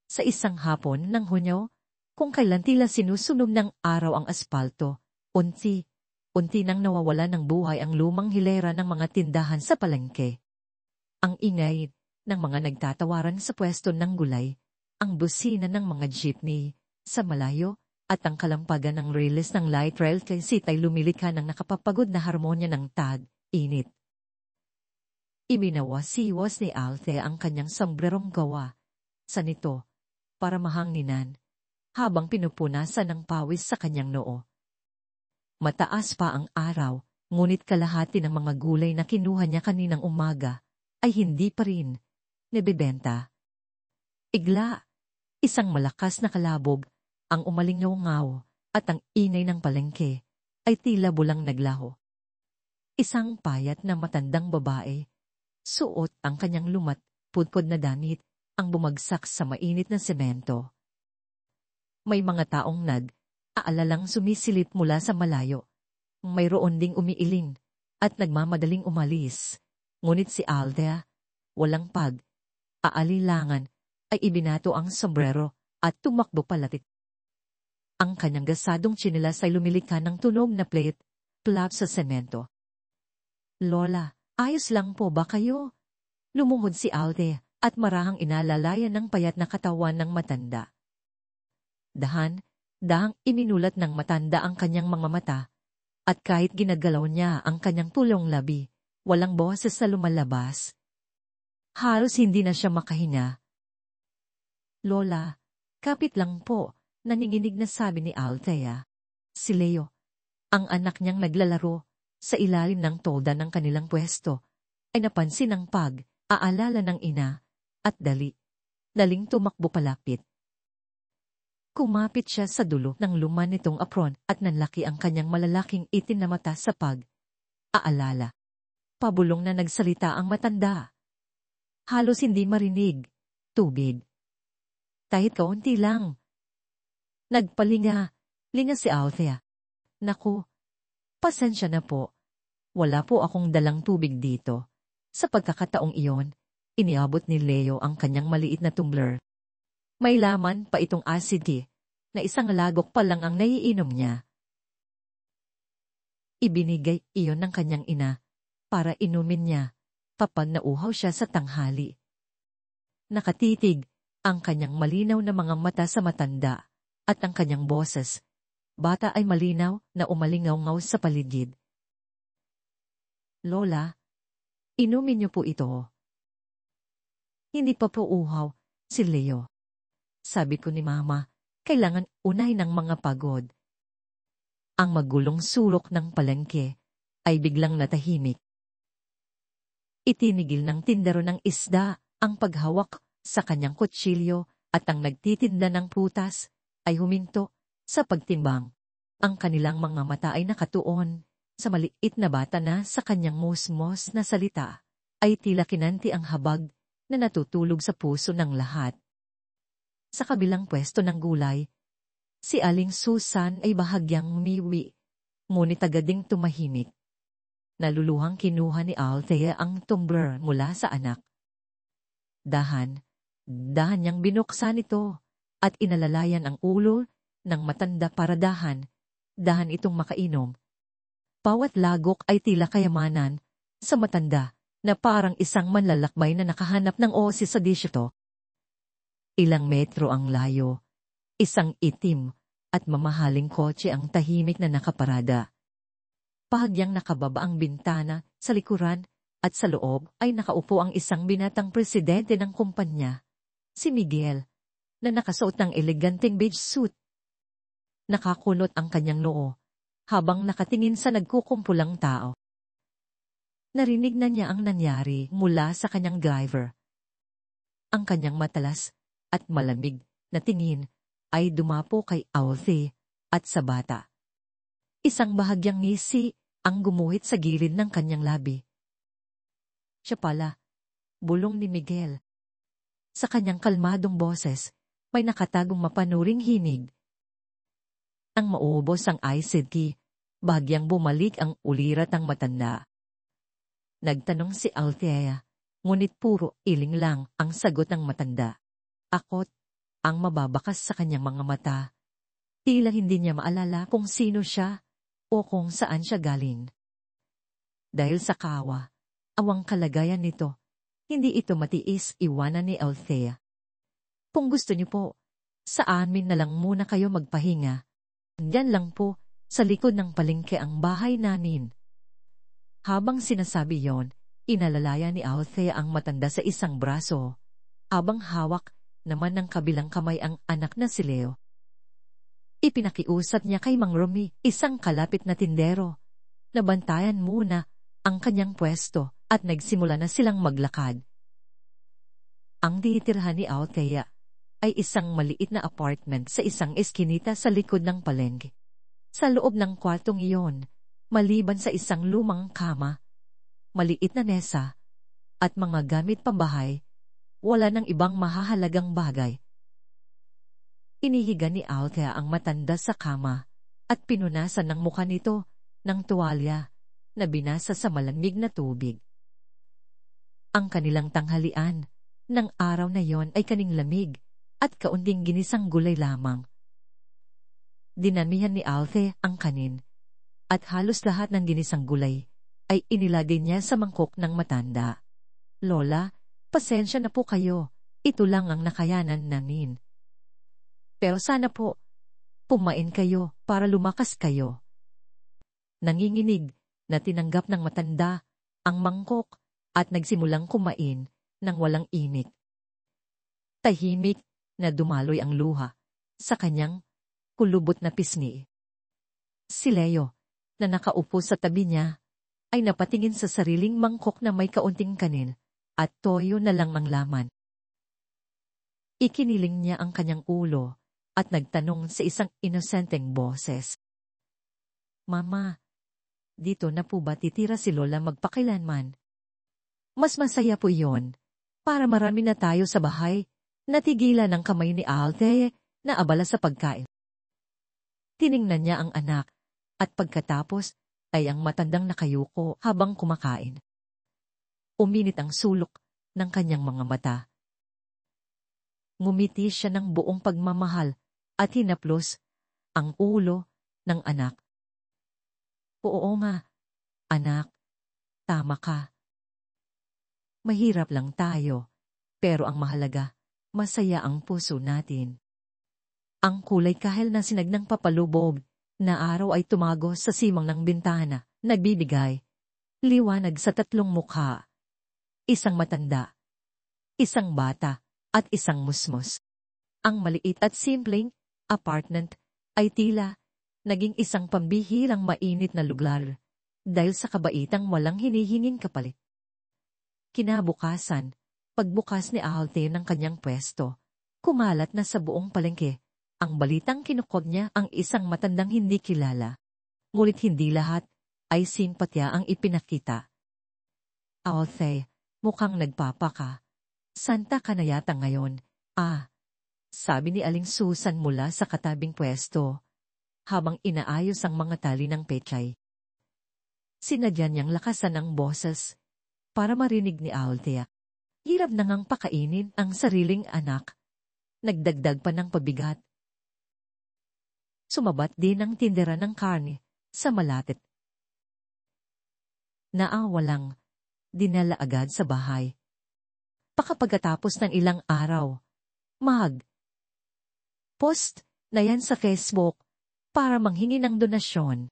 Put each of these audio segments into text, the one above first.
Sa isang hapon ng Hunyo, kung kailan tila sinusunog ng araw ang aspalto, unti nang nawawala ng buhay ang lumang hilera ng mga tindahan sa palengke. Ang ingay ng mga nagtatawaran sa pwesto ng gulay, ang busina ng mga jeepney sa malayo, at ang kalampagan ng railes ng light rail kay sitay lumilikha ng nakapapagod na harmonya ng tag-init. Ibinawas-iwas ni Althea ang kanyang sombrerong gawa sa nito para mahanginan habang pinupunasan ng pawis sa kanyang noo. Mataas pa ang araw, ngunit kalahati ng mga gulay na kinuha niya kaninang umaga ay hindi pa rin nabebenta. Igla, isang malakas na kalabog ang umalingaw-ngaw at ang ingay ng palengke ay tila bulang naglaho. Isang payat na matandang babae, suot ang kanyang lumat-pudpod na damit, ang bumagsak sa mainit na semento. May mga taong nag-aalalang sumisilip mula sa malayo. Mayroon ding umiiling at nagmamadaling umalis. Ngunit si Althea, walang pag-aalilangan, ay ibinato ang sombrero at tumakbo palapit. Ang kanyang gasadong tsinelas ay lumilikha ng tunog na plap sa semento. "Lola, ayos lang po ba kayo?" Lumuhod si Althea at marahang inalalayan ng payat na katawan ng matanda. Dahang iminulat ng matanda ang kanyang mga mata, at kahit ginagalaw niya ang kanyang pulong labi, walang boses na lumalabas. Halos hindi na siya makahinga. "Lola, kapit lang po," naninginig na sabi ni Althea. Si Leo, ang anak niyang naglalaro sa ilalim ng tolda ng kanilang pwesto, ay napansin ang pag-aalala ng ina at daling tumakbo palapit. Kumapit siya sa dulo ng luma nitong apron at nanlaki ang kanyang malalaking itim na mata sa pag-aalala. Pabulong na nagsalita ang matanda. Halos hindi marinig. "Tubig. Kahit kaunti lang." Nagpalinga si Althea. "Naku, pasensya na po. Wala po akong dalang tubig dito." Sa pagkakataong iyon, iniabot ni Leo ang kanyang maliit na tumbler. May laman pa itong acid na isang lagok pa lang ang naiinom niya. Ibinigay iyon ng kanyang ina para inumin niya kapag nauhaw siya sa tanghali. Nakatitig ang kanyang malinaw na mga mata sa matanda at ang kanyang boses, bata ay malinaw na umalingaw-ngaw sa paligid. "Lola, inumin niyo po ito." "Hindi pa po uhaw, si Leo. Sabi ko ni Mama, kailangan unay ng mga pagod." Ang magulong sulok ng palengke ay biglang natahimik. Itinigil ng tindero ng isda ang paghawak sa kanyang kutsilyo at ang nagtitinda ng prutas ay huminto sa pagtimbang. Ang kanilang mga mata ay nakatuon sa maliit na bata na sa kanyang musmos na salita ay tila kinanti ang habag na natutulog sa puso ng lahat. Sa kabilang pwesto ng gulay, si Aling Susan ay bahagyang umiwi, ngunit agad ding tumahimik. Naluluhang kinuha ni Althea ang tumbler mula sa anak. Dahan niyang binuksan ito at inalalayan ang ulo ng matanda para dahan itong makainom. Bawat lagok ay tila kayamanan sa matanda na parang isang manlalakbay na nakahanap ng oasis sa disyerto. Ilang metro ang layo, isang itim at mamahaling kotse ang tahimik na nakaparada. Bahagyang nakababa ang bintana sa likuran at sa loob ay nakaupo ang isang binatang presidente ng kumpanya, si Miguel, na nakasuot ng eleganteng beige suit. Nakakunot ang kanyang noo habang nakatingin sa nagkukumpulang tao. Narinig na niya ang nangyari mula sa kanyang driver. Ang kanyang matalas at malamig na tingin ay dumapo kay Althea at sa bata. Isang bahagyang ngisi ang gumuhit sa gilid ng kanyang labi. "Siya pala," bulong ni Miguel. Sa kanyang kalmadong boses, may nakatagong mapanuring hinig. Ang maubos ang iced tea, bahagyang bumalik ang ulirat ng matanda. Nagtanong si Althea, ngunit puro iling lang ang sagot ng matanda. ang mababakas sa kanyang mga mata. Tila hindi niya maalala kung sino siya o kung saan siya galing. Dahil sa kawa, awang kalagayan nito, hindi ito matiis iwanan ni Althea. Kung gusto niyo po, sa amin na lang muna kayo magpahinga. Diyan lang po, sa likod ng palengke ang bahay namin. Habang sinasabi yon, inalalaya ni Althea ang matanda sa isang braso, habang hawak naman ng kabilang kamay ang anak na si Leo. Ipinakiusap niya kay Mang Romy, isang kalapit na tindero, na bantayan muna ang kanyang pwesto at nagsimula na silang maglakad. Ang tinitirhan ni Althea ay isang maliit na apartment sa isang eskinita sa likod ng palengke. Sa loob ng kwartong iyon, maliban sa isang lumang kama, maliit na mesa, at mga gamit pambahay, wala nang ibang mahahalagang bagay. Inihiga ni Althea ang matanda sa kama at pinunasan ng mukha nito ng tuwalya na binasa sa malamig na tubig. Ang kanilang tanghalian ng araw na yon ay kaning lamig at kaunting ginisang gulay lamang. Dinamihan ni Althea ang kanin at halos lahat ng ginisang gulay ay inilagay niya sa mangkok ng matanda. Lola, pasensya na po kayo, ito lang ang nakayanan namin. Pero sana po, pumain kayo para lumakas kayo. Nanginginig na tinanggap ng matanda ang mangkok at nagsimulang kumain ng walang imik. Tahimik na dumaloy ang luha sa kanyang kulubot na pisngi. Si Leo, na nakaupo sa tabi niya, ay napatingin sa sariling mangkok na may kaunting kanin at toyo na lang ang laman. Ikiniling niya ang kanyang ulo at nagtanong sa isang inosenteng boses. Mama, dito na po ba titira si Lola magpakilanman? Mas masaya po yon. Para marami na tayo sa bahay, natigilan ang kamay ni Althea na abala sa pagkain. Tiningnan niya ang anak at pagkatapos ay ang matandang nakayuko habang kumakain. Uminit ang sulok ng kanyang mga mata. Ngumiti siya ng buong pagmamahal at hinaplos ang ulo ng anak. Oo nga, anak, tama ka. Mahirap lang tayo, pero ang mahalaga, masaya ang puso natin. Ang kulay kahel na sinag ng papalubog na araw ay tumagos sa simang ng bintana, nagbibigay liwanag sa tatlong mukha. Isang matanda, isang bata, at isang musmos. Ang maliit at simpleng apartment ay tila naging isang pambihirang mainit na lugar dahil sa kabaitang walang hinihinging kapalit. Kinabukasan, pagbukas ni Althea ng kanyang pwesto, kumalat na sa buong palengke ang balitang kinukod niya ang isang matandang hindi kilala. Ngunit hindi lahat ay simpatya ang ipinakita. Althea, mukhang nagpapaka. Santa ka na yata ngayon, sabi ni Aling Susan mula sa katabing pwesto, habang inaayos ang mga tali ng pechay. Sinadya niyang lakasan ang boses para marinig ni Althea. Hirap na ngang pakainin ang sariling anak. Nagdagdag pa ng pabigat. Sumabat din ang tindera ng karne sa malapit. Naawa lang, dinala agad sa bahay. Pagkatapos ng ilang araw, post na yan sa Facebook para manghingi ng donasyon.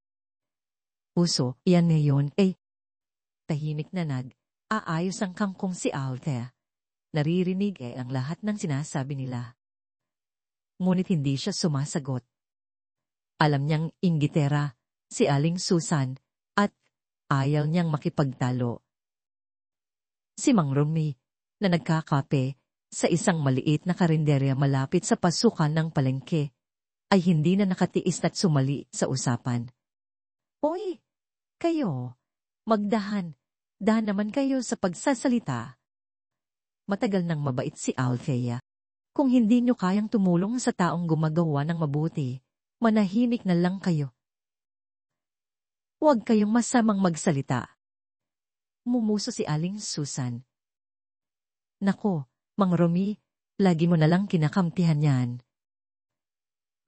Uso, yan ngayon, tahimik na aayos ang kangkong si Althea. Naririnig ang lahat ng sinasabi nila. Ngunit hindi siya sumasagot. Alam niyang inggitera si Aling Susan at ayaw niyang makipagtalo. Si Mang Romy, na nagkakape sa isang maliit na karinderya malapit sa pasukan ng palengke, ay hindi na nakatiis at sumali sa usapan. Hoy, kayo, magdahan naman kayo sa pagsasalita. Matagal nang mabait si Althea. Kung hindi nyo kayang tumulong sa taong gumagawa ng mabuti, manahimik na lang kayo. Huwag kayong masamang magsalita. Mumuso si Aling Susan. Nako, Mang Romy, lagi mo nalang kinakampihan yan.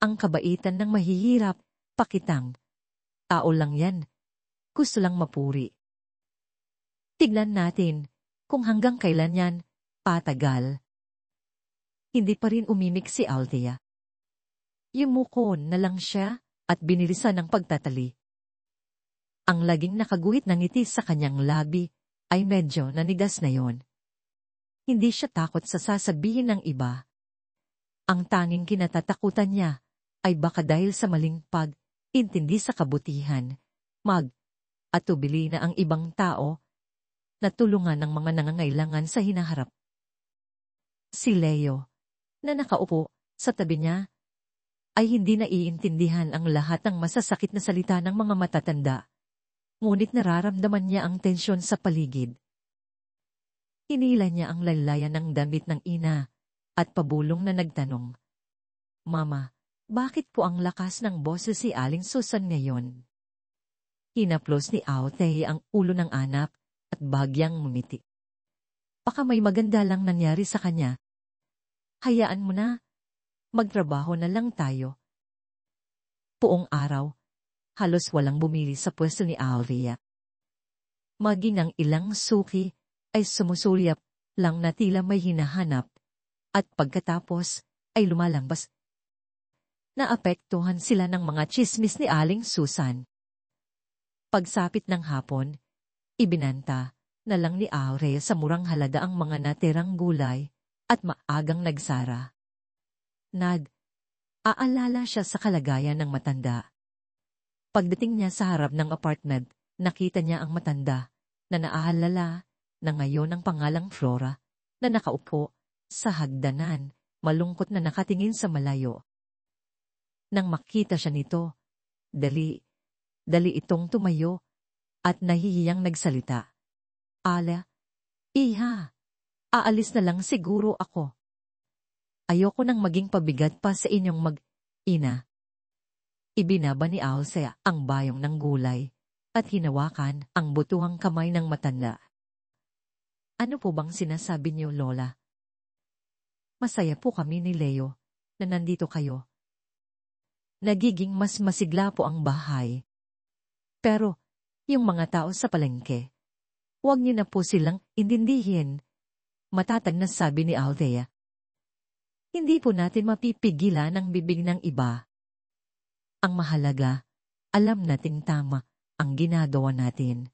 Ang kabaitan ng mahihirap, pakitang. Tao lang yan. Gusto lang mapuri. Tignan natin kung hanggang kailan yan patagal. Hindi pa rin umimik si Althea. Yumuko na lang siya at binilisan ng pagtatali. Ang laging nakaguhit ng ngiti sa kanyang labi ay medyo nanigas na yon. Hindi siya takot sa sasabihin ng iba. Ang tanging kinatatakutan niya ay baka dahil sa maling pag-intindi sa kabutihan, at tubili na ang ibang tao na tulungan ng mga nangangailangan sa hinaharap. Si Leo, na nakaupo sa tabi niya, ay hindi naiintindihan ang lahat ng masasakit na salita ng mga matatanda. Ngunit nararamdaman niya ang tensyon sa paligid. Hinila niya ang laylayan ng damit ng ina at pabulong na nagtanong, "Mama, bakit po ang lakas ng boses si Aling Susan ngayon?" Hinaplos ni Althea ang ulo ng anak at bagyang ngumiti. Baka may maganda lang nangyari sa kanya. Hayaan mo na. Magtrabaho na lang tayo. Buong araw, halos walang bumili sa pwesto ni Althea. Maging ang ilang suki ay sumusulyap lang na tila may hinahanap at pagkatapos ay lumalambas. Naapektuhan sila ng mga tsismis ni Aling Susan. Pagsapit ng hapon, ibinanta na lang ni Althea sa murang halaga ang mga natirang gulay at maagang nagsara. Aalala siya sa kalagayan ng matanda. Pagdating niya sa harap ng apartment, nakita niya ang matanda na naaalala na ngayon ang pangalang Flora na nakaupo sa hagdanan, malungkot na nakatingin sa malayo. Nang makita siya nito, dali itong tumayo at nahihiyang nagsalita. "Ala, iha, aalis na lang siguro ako. Ayoko nang maging pabigat pa sa inyong mag-ina." Ibinaba ni Althea ang bayong ng gulay at hinawakan ang butuhang kamay ng matanda. "Ano po bang sinasabi niyo, Lola? Masaya po kami ni Leo na nandito kayo. Nagiging mas masigla po ang bahay. Pero, yung mga tao sa palengke, huwag niyo na po silang intindihin," matatag na sabi ni Althea. "Hindi po natin mapipigilan ang bibig ng iba. Ang mahalaga, alam nating tama ang ginagawa natin.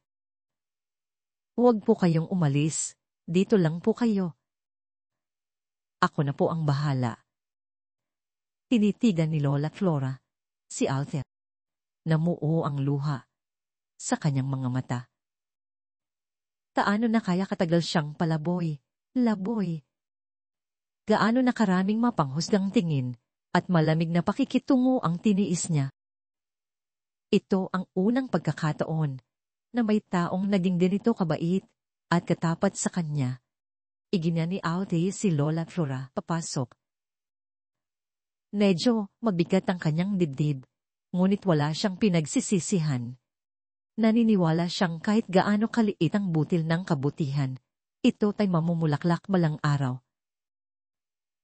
Huwag po kayong umalis, dito lang po kayo. Ako na po ang bahala." Tinitigan ni Lola Flora si Althea. Namuo ang luha sa kanyang mga mata. Taano na kaya katagal siyang laboy. Gaano na karaming mapanghusgang tingin at malamig na pakikitungo ang tiniis niya. Ito ang unang pagkakataon na may taong naging ganito kabait at katapat sa kanya. Iginya ni Althea si Lola Flora papasok. Medyo mabigat ang kanyang dibdib, ngunit wala siyang pinagsisisihan. Naniniwala siyang kahit gaano kaliit ang butil ng kabutihan, ito ay mamumulaklak balang araw.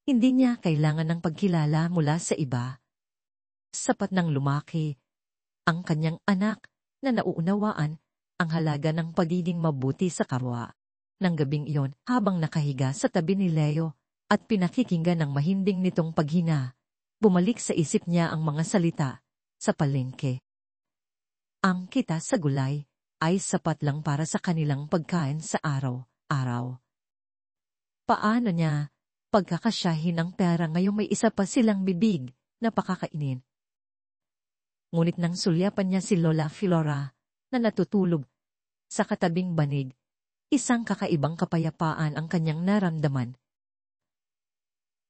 Hindi niya kailangan ng pagkilala mula sa iba. Sapat nang lumaki ang kanyang anak na nauunawaan ang halaga ng pagiging mabuti sa kapwa. Nang gabing iyon, habang nakahiga sa tabi ni Leo at pinakikinggan ng mahinding nitong paghina, bumalik sa isip niya ang mga salita sa palengke. Ang kita sa gulay ay sapat lang para sa kanilang pagkain sa araw-araw. Paano niya pagkakasyahin ang pera ngayong may isa pa silang bibig na pakakainin? Ngunit nang sulyapan niya si Lola Flora na natutulog sa katabing banig, isang kakaibang kapayapaan ang kanyang naramdaman.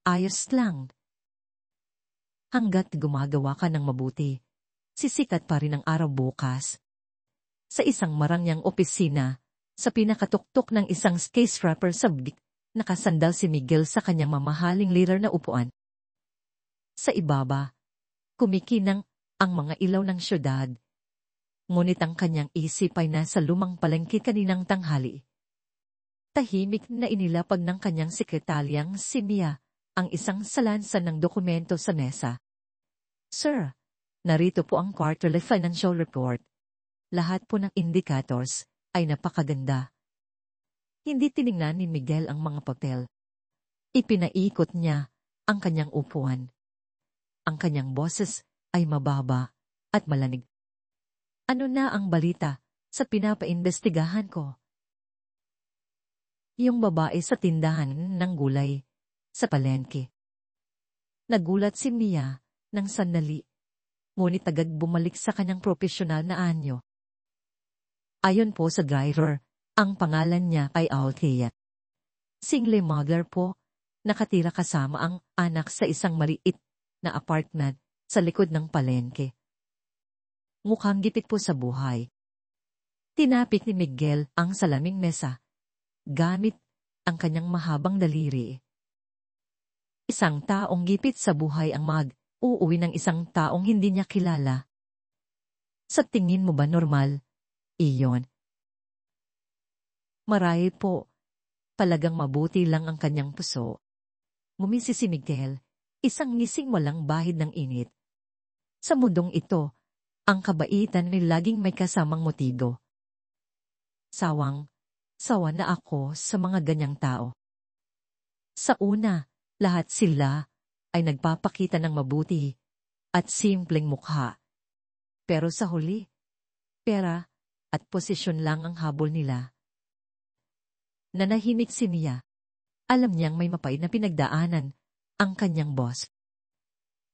Ayos lang. Hanggat gumagawa ka ng mabuti, sisikat pa rin ang araw bukas. Sa isang marangyang opisina, sa pinakatuktok ng isang skyscraper subject, nakasandal si Miguel sa kanyang mamahaling leather na upuan. Sa ibaba, kumikinang ang mga ilaw ng syudad. Ngunit ang kanyang isip ay nasa lumang palengke kaninang tanghali. Tahimik na inilapag ng kanyang sekretaryang si Mia ang isang salansan ng dokumento sa mesa. Sir, narito po ang quarterly financial report. Lahat po ng indicators ay napakaganda. Hindi tiningnan ni Miguel ang mga papel. Ipinaikot niya ang kanyang upuan. Ang kanyang boses ay mababa at malanig. Ano na ang balita sa pinapaimbestigahan ko? Yung babae sa tindahan ng gulay sa palengke. Nagulat si Mia ng sandali, ngunit agad bumalik sa kanyang profesional na anyo. Ayon po sa driver, ang pangalan niya ay Althea. Single mother po, nakatira kasama ang anak sa isang maliit na apartment sa likod ng palengke. Mukhang gipit po sa buhay. Tinapik ni Miguel ang salaming mesa, gamit ang kanyang mahabang daliri. Isang taong gipit sa buhay ang uuwi ng isang taong hindi niya kilala. Sa tingin mo ba normal? Iyon. Marahil po, palagang mabuti lang ang kanyang puso. Ngumisi si Miguel, isang ngising walang bahid ng init. Sa mundong ito, ang kabaitan ay laging may kasamang motibo. Sawa na ako sa mga ganyang tao. Sa una, lahat sila ay nagpapakita ng mabuti at simpleng mukha. Pero sa huli, pera at posisyon lang ang habol nila. Nanahimik si Mia. Alam niyang may mapait na pinagdaanan ang kanyang boss.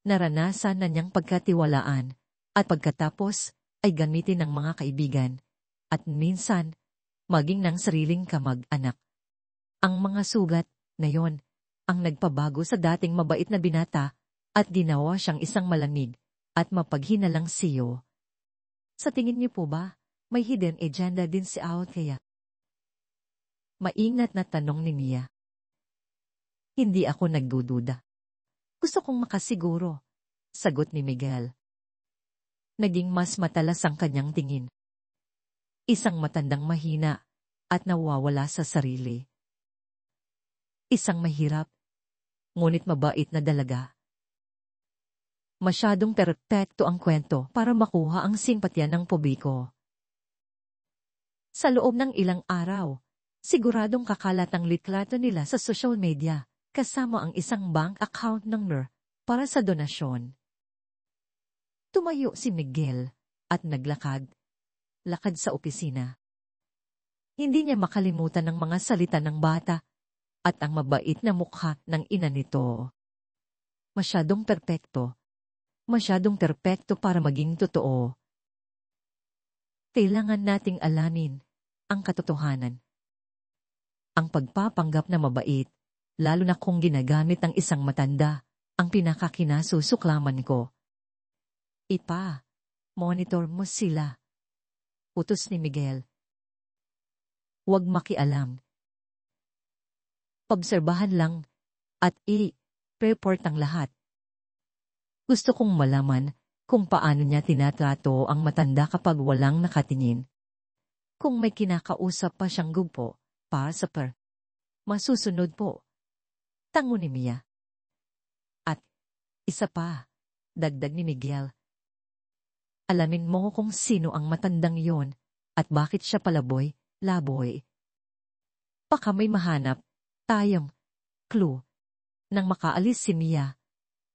Naranasan na niyang pagkatiwalaan at pagkatapos ay gamitin ng mga kaibigan at minsan maging ng sariling kamag-anak. Ang mga sugat na yon ang nagpabago sa dating mabait na binata at ginawa siyang isang malamig at mapaghinalang CEO. Sa tingin niyo po ba, may hidden agenda din si Althea? Maingat na tanong ni Mia. Hindi ako nagdududa. Gusto kong makasiguro, sagot ni Miguel. Naging mas matalas ang kanyang tingin. Isang matandang mahina at nawawala sa sarili. Isang mahirap, ngunit mabait na dalaga. Masyadong perpekto ang kwento para makuha ang simpatya ng publiko. Sa loob ng ilang araw, siguradong kakalat ang litrato nila sa social media, kasama ang isang bank account number para sa donasyon. Tumayo si Miguel at lakad sa opisina. Hindi niya makalimutan ang mga salita ng bata at ang mabait na mukha ng ina nito. Masyadong perpekto para maging totoo. Kailangan nating alamin ang katotohanan. Ang pagpapanggap na mabait, lalo na kung ginagamit ng isang matanda, ang pinakakinasusuklaman ko. Monitor mo sila. Utos ni Miguel. Huwag makialam. Obserbahan lang at i-report ang lahat. Gusto kong malaman kung paano niya tinatrato ang matanda kapag walang nakatingin. Kung may kinakausap pa siyang gugpo para sa masusunod po. Tango ni Mia. At isa pa, dagdag ni Miguel. Alamin mo kung sino ang matandang yon at bakit siya laboy. Baka may mahanap tayong clue. Nang makaalis si Mia,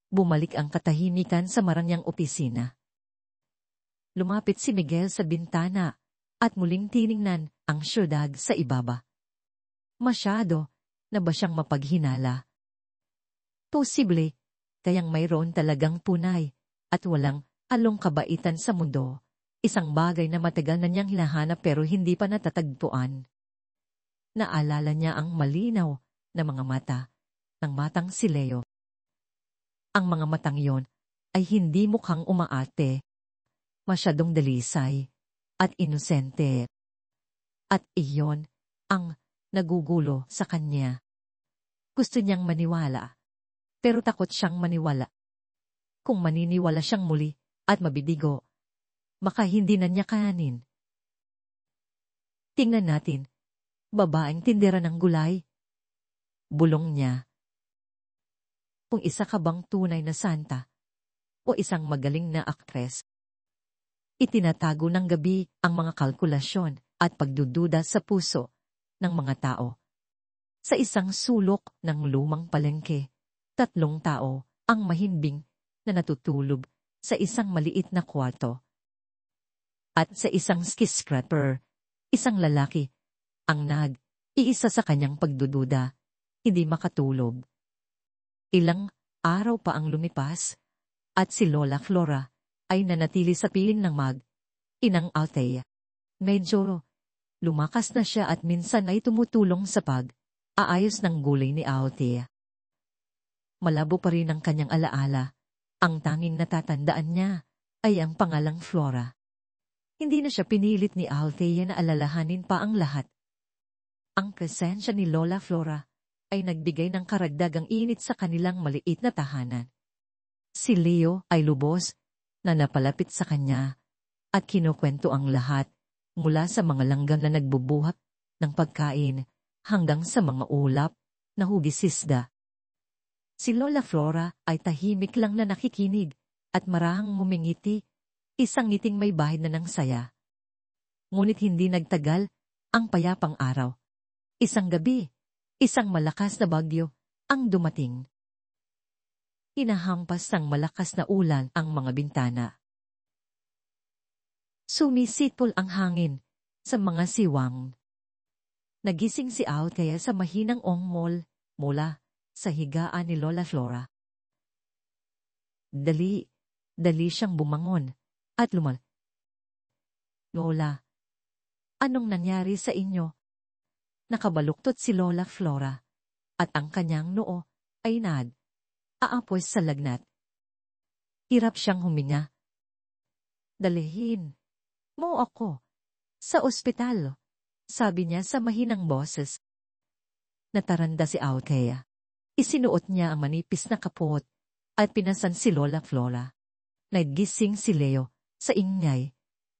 bumalik ang katahimikan sa maranyang opisina. Lumapit si Miguel sa bintana at muling tiningnan ang syudad sa ibaba. Masyado na ba siyang mapaghinala? Posible, kayang mayroon talagang punay at walang along kabaitan sa mundo, isang bagay na matagal na niyang hinahanap pero hindi pa natatagpuan. Naalala niya ang malinaw na mga mata ng matang si Leo. Ang mga matang yon ay hindi mukhang umaate, masyadong dalisay at inosente. At iyon ang nagugulo sa kanya. Gusto niyang maniwala, pero takot siyang maniwala. Kung maniniwala siyang muli at mabibigo, baka hindi na niya kayanin. Tingnan natin, babaeng tindera ng gulay. Bulong niya. kung isa ka bang tunay na santa o isang magaling na aktres. Itinatago ng gabi ang mga kalkulasyon at pagdududa sa puso ng mga tao. Sa isang sulok ng lumang palengke, 3 tao ang mahimbing na natutulog sa isang maliit na kwarto. At sa isang skyscraper, isang lalaki ang iisa sa kanyang pagdududa, hindi makatulog. Ilang araw pa ang lumipas, at si Lola Flora ay nanatili sa piling ng inang Althea. Medyo lumakas na siya at minsan ay tumutulong sa pag-aayos ng gulay ni Althea. Malabo pa rin ang kanyang alaala. Ang tanging natatandaan niya ay ang pangalang Flora. Hindi na siya pinilit ni Althea na alalahanin pa ang lahat. Ang presensya ni Lola Flora ay nagbigay ng karagdagang init sa kanilang maliit na tahanan. Si Leo ay lubos na napalapit sa kanya at kinukwento ang lahat mula sa mga langgam na nagbubuhat ng pagkain hanggang sa mga ulap na hugis isda. Si Lola Flora ay tahimik lang na nakikinig at marahang ngumingiti, isang ngiting may bahid na ng saya. Ngunit hindi nagtagal ang payapang araw. Isang gabi, isang malakas na bagyo ang dumating. Hinahampas ng malakas na ulan ang mga bintana. Sumisipol ang hangin sa mga siwang. Nagising si Althea sa mahinang ongmol mula sa higaan ni Lola Flora. Dali siyang bumangon at Lola, anong nangyari sa inyo? Nakabaluktot si Lola Flora at ang kanyang noo ay aapoy sa lagnat. Hirap siyang huminga. Dalhin mo ako sa ospital, sabi niya sa mahinang boses. Nataranda si Althea. Isinuot niya ang manipis na kapot at pinasan si Lola Flora. Nagising si Leo sa ingay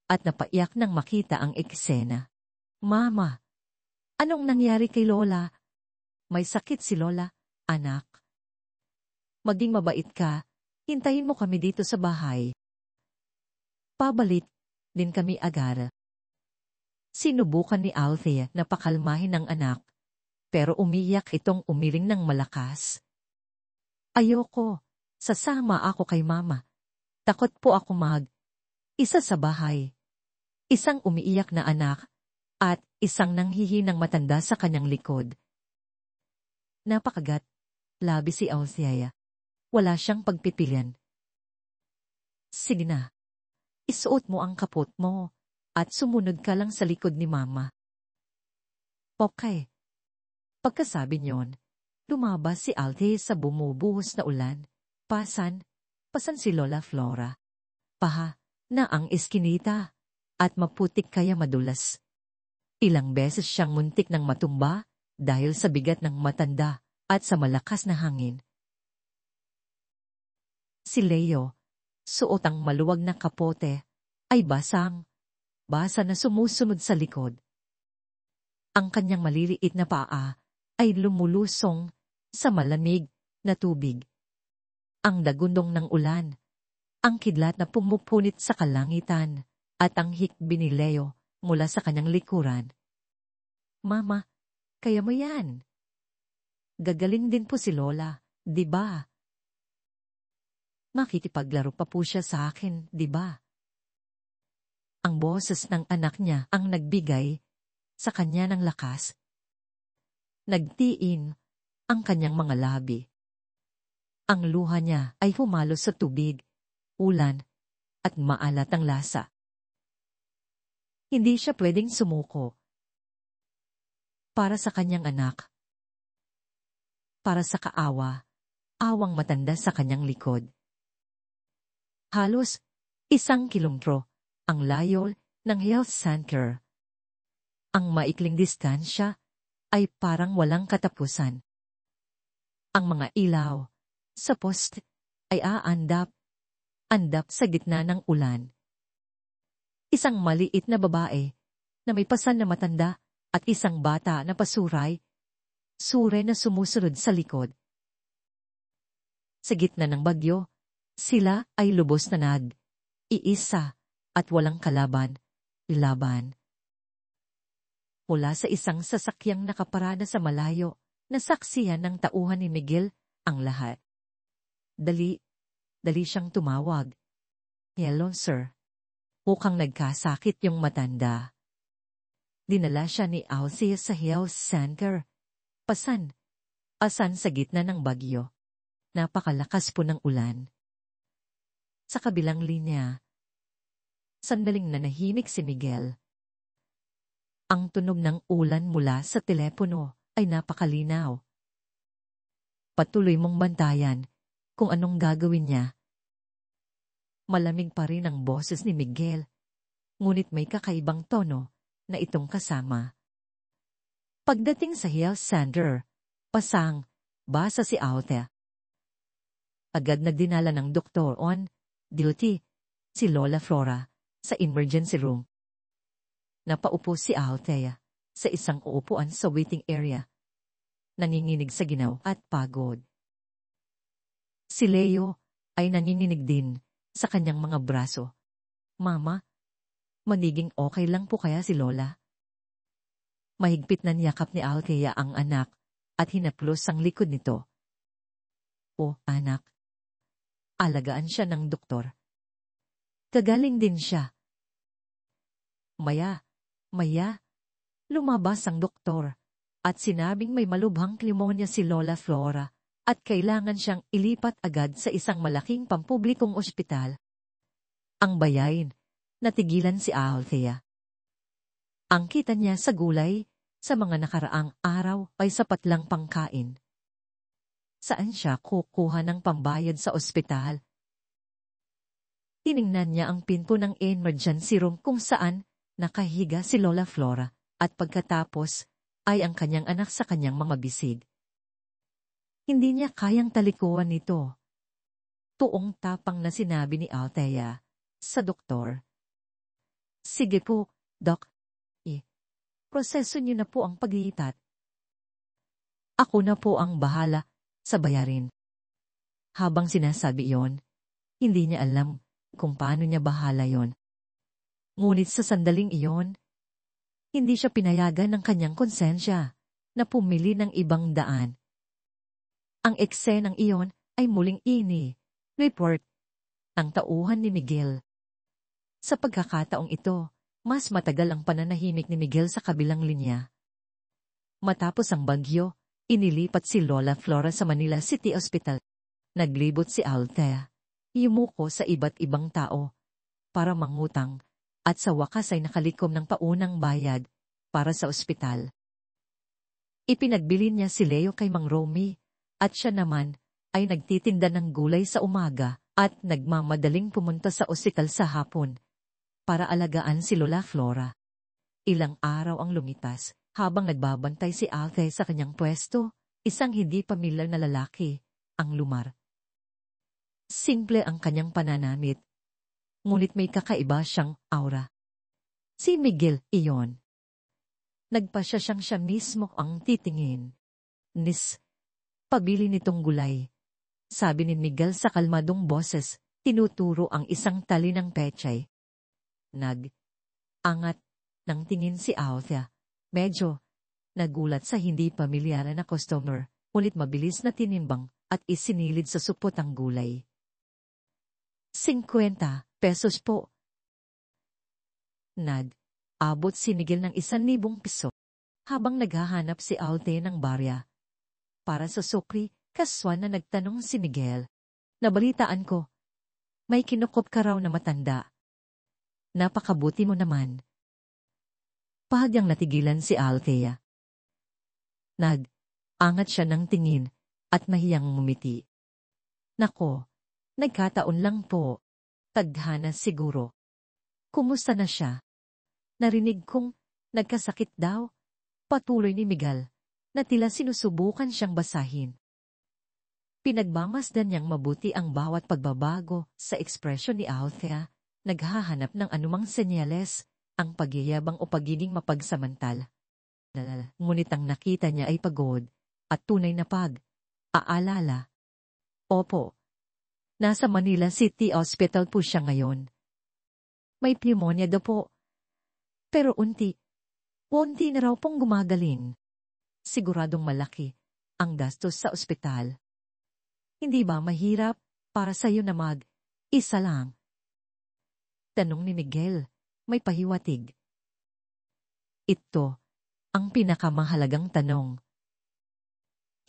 at napaiyak nang makita ang eksena. Mama, anong nangyari kay Lola? May sakit si Lola, anak. Maging mabait ka, hintayin mo kami dito sa bahay. Pabalik din kami agad. Sinubukan ni Althea na pakalmahin ang anak, pero umiyak itong umiling ng malakas. Ayoko, sasama ako kay mama. Takot po ako isa sa bahay. Isang umiiyak na anak at isang nanghihinang matanda sa kanyang likod. Napakagat, labi si Althea. Wala siyang pagpipilian. Sige na, isuot mo ang kapot mo at sumunod ka lang sa likod ni mama. Okay. Pagkasabi niyon, lumabas si Althea sa bumubuhos na ulan. Pasan si Lola Flora. Paha na ang eskinita at maputik kaya madulas. Ilang beses siyang muntik ng matumba dahil sa bigat ng matanda at sa malakas na hangin. Si Leo, suot ang maluwag na kapote, ay basa na sumusunod sa likod. Ang kanyang maliliit na paa ay lumulusong sa malamig na tubig. Ang dagundong ng ulan, ang kidlat na pumupunit sa kalangitan, at ang hikbi ni Leo mula sa kanyang likuran. Mama, kaya mo yan. Gagaling din po si Lola, di ba? Makikipaglaro pa po siya sa akin, di ba? Ang boses ng anak niya ang nagbigay sa kanya ng lakas. Nagtiin ang kanyang mga labi. Ang luha niya ay humalo sa tubig, ulan, at maalat ang lasa. Hindi siya pwedeng sumuko. Para sa kanyang anak. Para sa awang matanda sa kanyang likod. Halos 1 kilometro ang layo ng health center. Ang maikling distansya ay parang walang katapusan. Ang mga ilaw sa poste ay andap sa gitna ng ulan. Isang maliit na babae na may pasan na matanda at isang bata na suray na sumusunod sa likod. Sa gitna ng bagyo, sila ay lubos na iisa at walang laban. Mula sa isang sasakyang nakaparada sa malayo, nasaksihan ng tauhan ni Miguel ang lahat. Dali siyang tumawag. "Hello, sir." Mukhang nagkasakit yung matanda. Dinala siya ni Althea sa health center. Pasan sa gitna ng bagyo. Napakalakas po ng ulan. Sa kabilang linya, sandaling nanahimik si Miguel. Ang tunog ng ulan mula sa telepono ay napakalinaw. Patuloy mong bantayan kung anong gagawin niya. Malamig pa rin ang boses ni Miguel, ngunit may kakaibang tono na itong kasama. Pagdating sa health center, basa si Althea. Agad na dinala ng doktor on duty si Lola Flora sa emergency room. Napaupo si Althea sa isang uupuan sa waiting area. Nanginginig sa ginaw at pagod. Si Leo ay nanginginig din sa kanyang mga braso. "Mama, maniging okay lang po kaya si Lola?" Mahigpit na niyakap ni Althea ang anak at hinaplos ang likod nito. "O, anak. Alagaan siya ng doktor. Kagaling din siya." Maya, lumabas ang doktor at sinabing may malubhang pneumonia si Lola Flora at kailangan siyang ilipat agad sa isang malaking pampublikong ospital. Ang bayain, natigilan si Althea. Ang kita niya sa gulay sa mga nakaraang araw ay sapat lang pangkain. Saan siya kukuha ng pambayad sa ospital? Tiningnan niya ang pinto ng emergency room kung saan nakahiga si Lola Flora at pagkatapos ay ang kanyang anak sa kanyang mga bisig. Hindi niya kayang talikuan nito. Tuong tapang na sinabi ni Althea sa doktor. "Sige po, Doc. Proseso niyo na po ang paglipat. Ako na po ang bahala sa bayarin." Habang sinasabi iyon, hindi niya alam kung paano niya bahala yon. Ngunit sa sandaling iyon, hindi siya pinayagan ng kanyang konsensya na pumili ng ibang daan. Ang eksenang iyon ay muling report ang tauhan ni Miguel. Sa pagkakataong ito, mas matagal ang pananahimik ni Miguel sa kabilang linya. Matapos ang bagyo, inilipat si Lola Flora sa Manila City Hospital. Naglibot si Althea. Yumuko sa iba't ibang tao para mangutang at sa wakas ay nakalikom ng paunang bayad para sa ospital. Ipinagbili niya si Leo kay Mang Romy at siya naman ay nagtitinda ng gulay sa umaga at nagmamadaling pumunta sa ospital sa hapon para alagaan si Lola Flora. Ilang araw ang lumipas habang nagbabantay si Althea sa kanyang pwesto, isang hindi pamilyar na lalaki ang lumar. Simple ang kanyang pananamit, ngunit may kakaiba siyang aura. Si Miguel iyon. Nagpasya siyang siya mismo ang titingin. "Pabili nitong gulay," sabi ni Miguel sa kalmadong boses, tinuturo ang isang tali ng pechay. Nag-angat ng tingin si Althea. Medyo nagulat sa hindi pamilyar na customer, ngunit mabilis na tinimbang at isinilid sa supot ang gulay. 50 pesos po. Abot si Miguel ng 1,000 piso habang naghahanap si Althea ng barya. Para sa sukri, kaswan na nagtanong si Miguel. "Nabalitaan ko, may kinukop ka raw na matanda. Napakabuti mo naman." Bahagyang natigilan si Althea. Nag-angat siya ng tingin at mahiyang ngumiti. "Nako, nagkataon lang po. Tadhana siguro. Kumusta na siya?" "Narinig kong nagkasakit daw," patuloy ni Miguel, na tila sinusubukan siyang basahin. Pinagmamasdan niyang mabuti ang bawat pagbabago sa ekspresyon ni Althea, naghahanap ng anumang senyales, ang pagyayabang o pagiging mapagsamantala. Ngunit ang nakita niya ay pagod at tunay na pag-aalala. Opo. Nasa Manila City Hospital po siya ngayon. May pneumonia daw po. Pero unti na raw pong gumagaling. Siguradong malaki ang gastos sa ospital. Hindi ba mahirap para sa'yo na isa lang? Tanong ni Miguel, may pahiwatig. Ito ang pinakamahalagang tanong.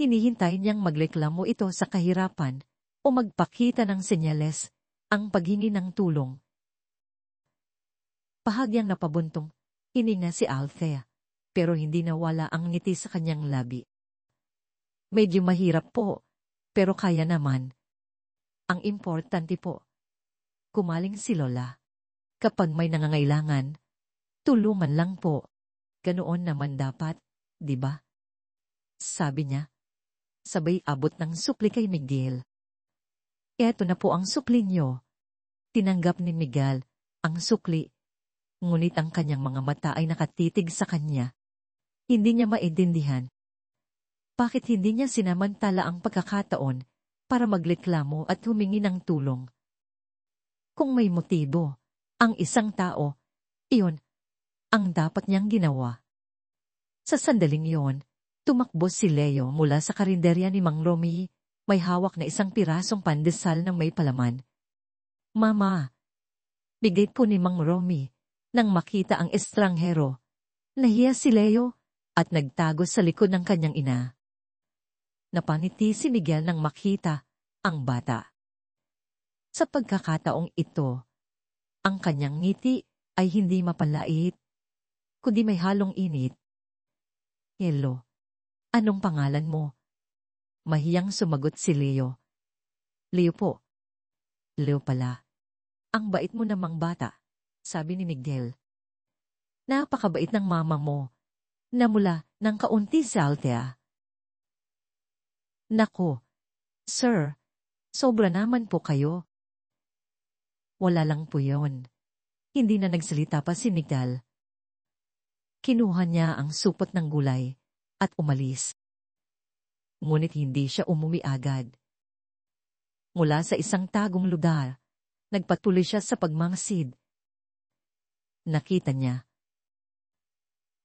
Hinihintay niyang magreklamo ito sa kahirapan o magpakita ng senyales ang paghingi ng tulong. Bahagyang napabuntong hininga si Althea, pero hindi nawala ang ngiti sa kanyang labi. Medyo mahirap po, pero kaya naman. Ang importante po, kumaling si Lola. Kapag may nangangailangan, tulungan lang po. Ganoon naman dapat, di ba? Sabi niya, sabay abot ng supli kay Miguel. Eto na po ang supli niyo. Tinanggap ni Miguel ang sukli, ngunit ang kanyang mga mata ay nakatitig sa kanya. Hindi niya maintindihan. Bakit hindi niya sinamantala ang pagkakataon para magreklamo at humingi ng tulong? Kung may motibo ang isang tao, iyon ang dapat niyang ginawa. Sa sandaling iyon, tumakbo si Leo mula sa karinderya ni Mang Romy, may hawak na isang pirasong pandesal na may palaman. Mama, bigay po ni Mang Romy nang makita ang estranghero. Nahiya si Leo at nagtago sa likod ng kanyang ina. Napaniti si Miguel nang makita ang bata. Sa pagkakataong ito, ang kanyang ngiti ay hindi mapanlait, kundi may halong init. Hello, anong pangalan mo? Mahiyang sumagot si Leo. Leo po. Leo pala. Ang bait mo namang bata, sabi ni Miguel. Napakabait ng mama mo, na mula ng kaunti si Althea. Nako, sir, sobra naman po kayo. Wala lang po yon. Hindi na nagsalita pa si Miguel. Kinuha niya ang supot ng gulay at umalis. Ngunit hindi siya umuwi agad. Mula sa isang tagong lugar, nagpatuloy siya sa pagmamasid. Nakita niya.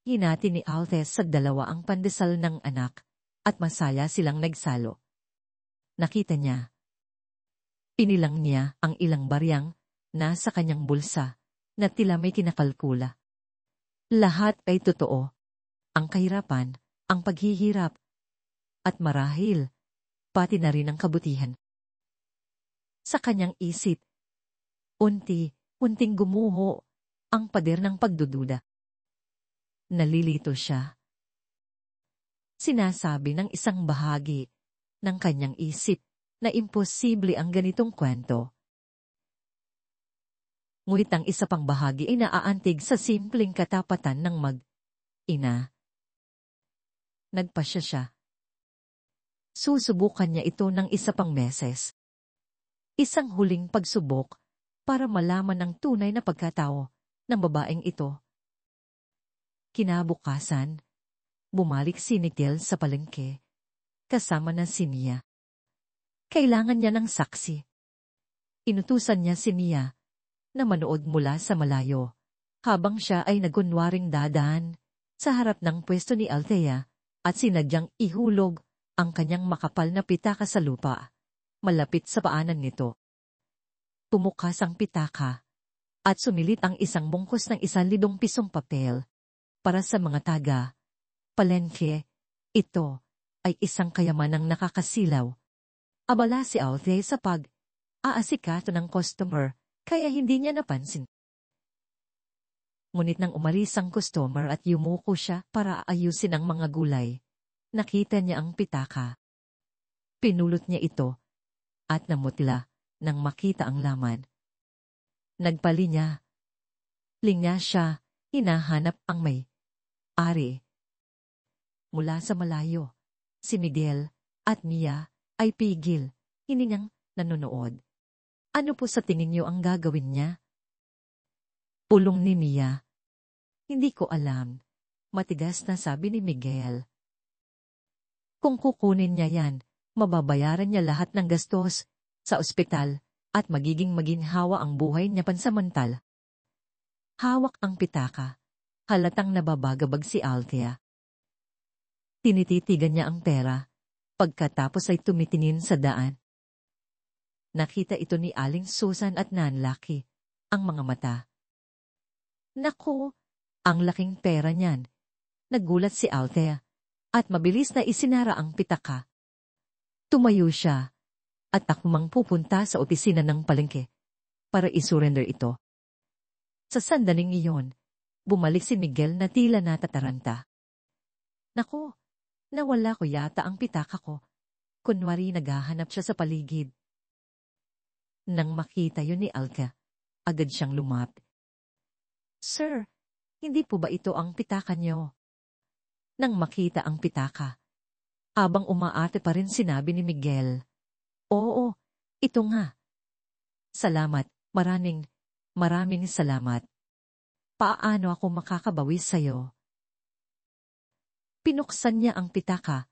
Hinati ni Althea sa dalawa ang pandesal ng anak at masaya silang nagsalo. Nakita niya. Pinilang niya ang ilang baryang nasa kanyang bulsa na tila may kinakalkula. Lahat ay totoo. Ang kahirapan, ang paghihirap, at marahil, pati na rin ang kabutihan. Sa kanyang isip, unting gumuho ang pader ng pagdududa. Nalilito siya. Sinasabi ng isang bahagi ng kanyang isip na imposible ang ganitong kwento. Ngunit ang isa pang bahagi ay naaantig sa simpleng katapatan ng mag-ina. Nagpasya siya. Susubukan niya ito ng isa pang beses. Isang huling pagsubok para malaman ang tunay na pagkatao ng babaeng ito. Kinabukasan, bumalik si Miguel sa palengke, kasama na si Mia. Kailangan niya ng saksi. Inutusan niya si Mia na manood mula sa malayo, habang siya ay nagunwaring dadaan sa harap ng pwesto ni Althea at sinadyang ihulog ang kanyang makapal na pitaka sa lupa, malapit sa paanan nito. Tumukas ang pitaka at sumilit ang isang bungkus ng 1,000 pisong papel para sa mga taga-palengke. Ito ay isang kayamanang nakakasilaw. Abala si Althea sa pag-aasikaso ng customer, kaya hindi niya napansin. Ngunit nang umalis ang customer at yumuko siya para ayusin ang mga gulay, nakita niya ang pitaka. Pinulot niya ito at namutla nang makita ang laman. Nagpalinya. Linya siya, hinahanap ang may-ari. Mula sa malayo, si Miguel at Mia ay pigil, hiningang nanonood. Ano po sa tingin niyo ang gagawin niya? Pulong ni Mia. Hindi ko alam. Matigas na sabi ni Miguel. Kung kukunin niya yan, Mababayaran niya lahat ng gastos sa ospital at magiging maginhawa ang buhay niya pansamantala. Hawak ang pitaka. Halatang nababagabag si Althea. Tinititigan niya ang pera. Pagkatapos ay tumitingin sa daan. Nakita ito ni Aling Susan at nanlaki ang mga mata. Naku, ang laking pera niyan. Nagulat si Althea at mabilis na isinara ang pitaka. Tumayo siya at takmang pupunta sa opisina ng palengke para isurrender ito. Sa sandaling iyon, bumalik si Miguel na tila natataranta. Naku, nawala ko yata ang pitaka ko. Kunwari naghahanap siya sa paligid. Nang makita yun ni Althea, agad siyang lumapit. Sir, hindi po ba ito ang pitaka niyo? Nang makita ang pitaka, habang umaate pa rin sinabi ni Miguel, Oo, ito nga. Salamat, maraming salamat. Paano ako makakabawi sa'yo? Pinuksan niya ang pitaka,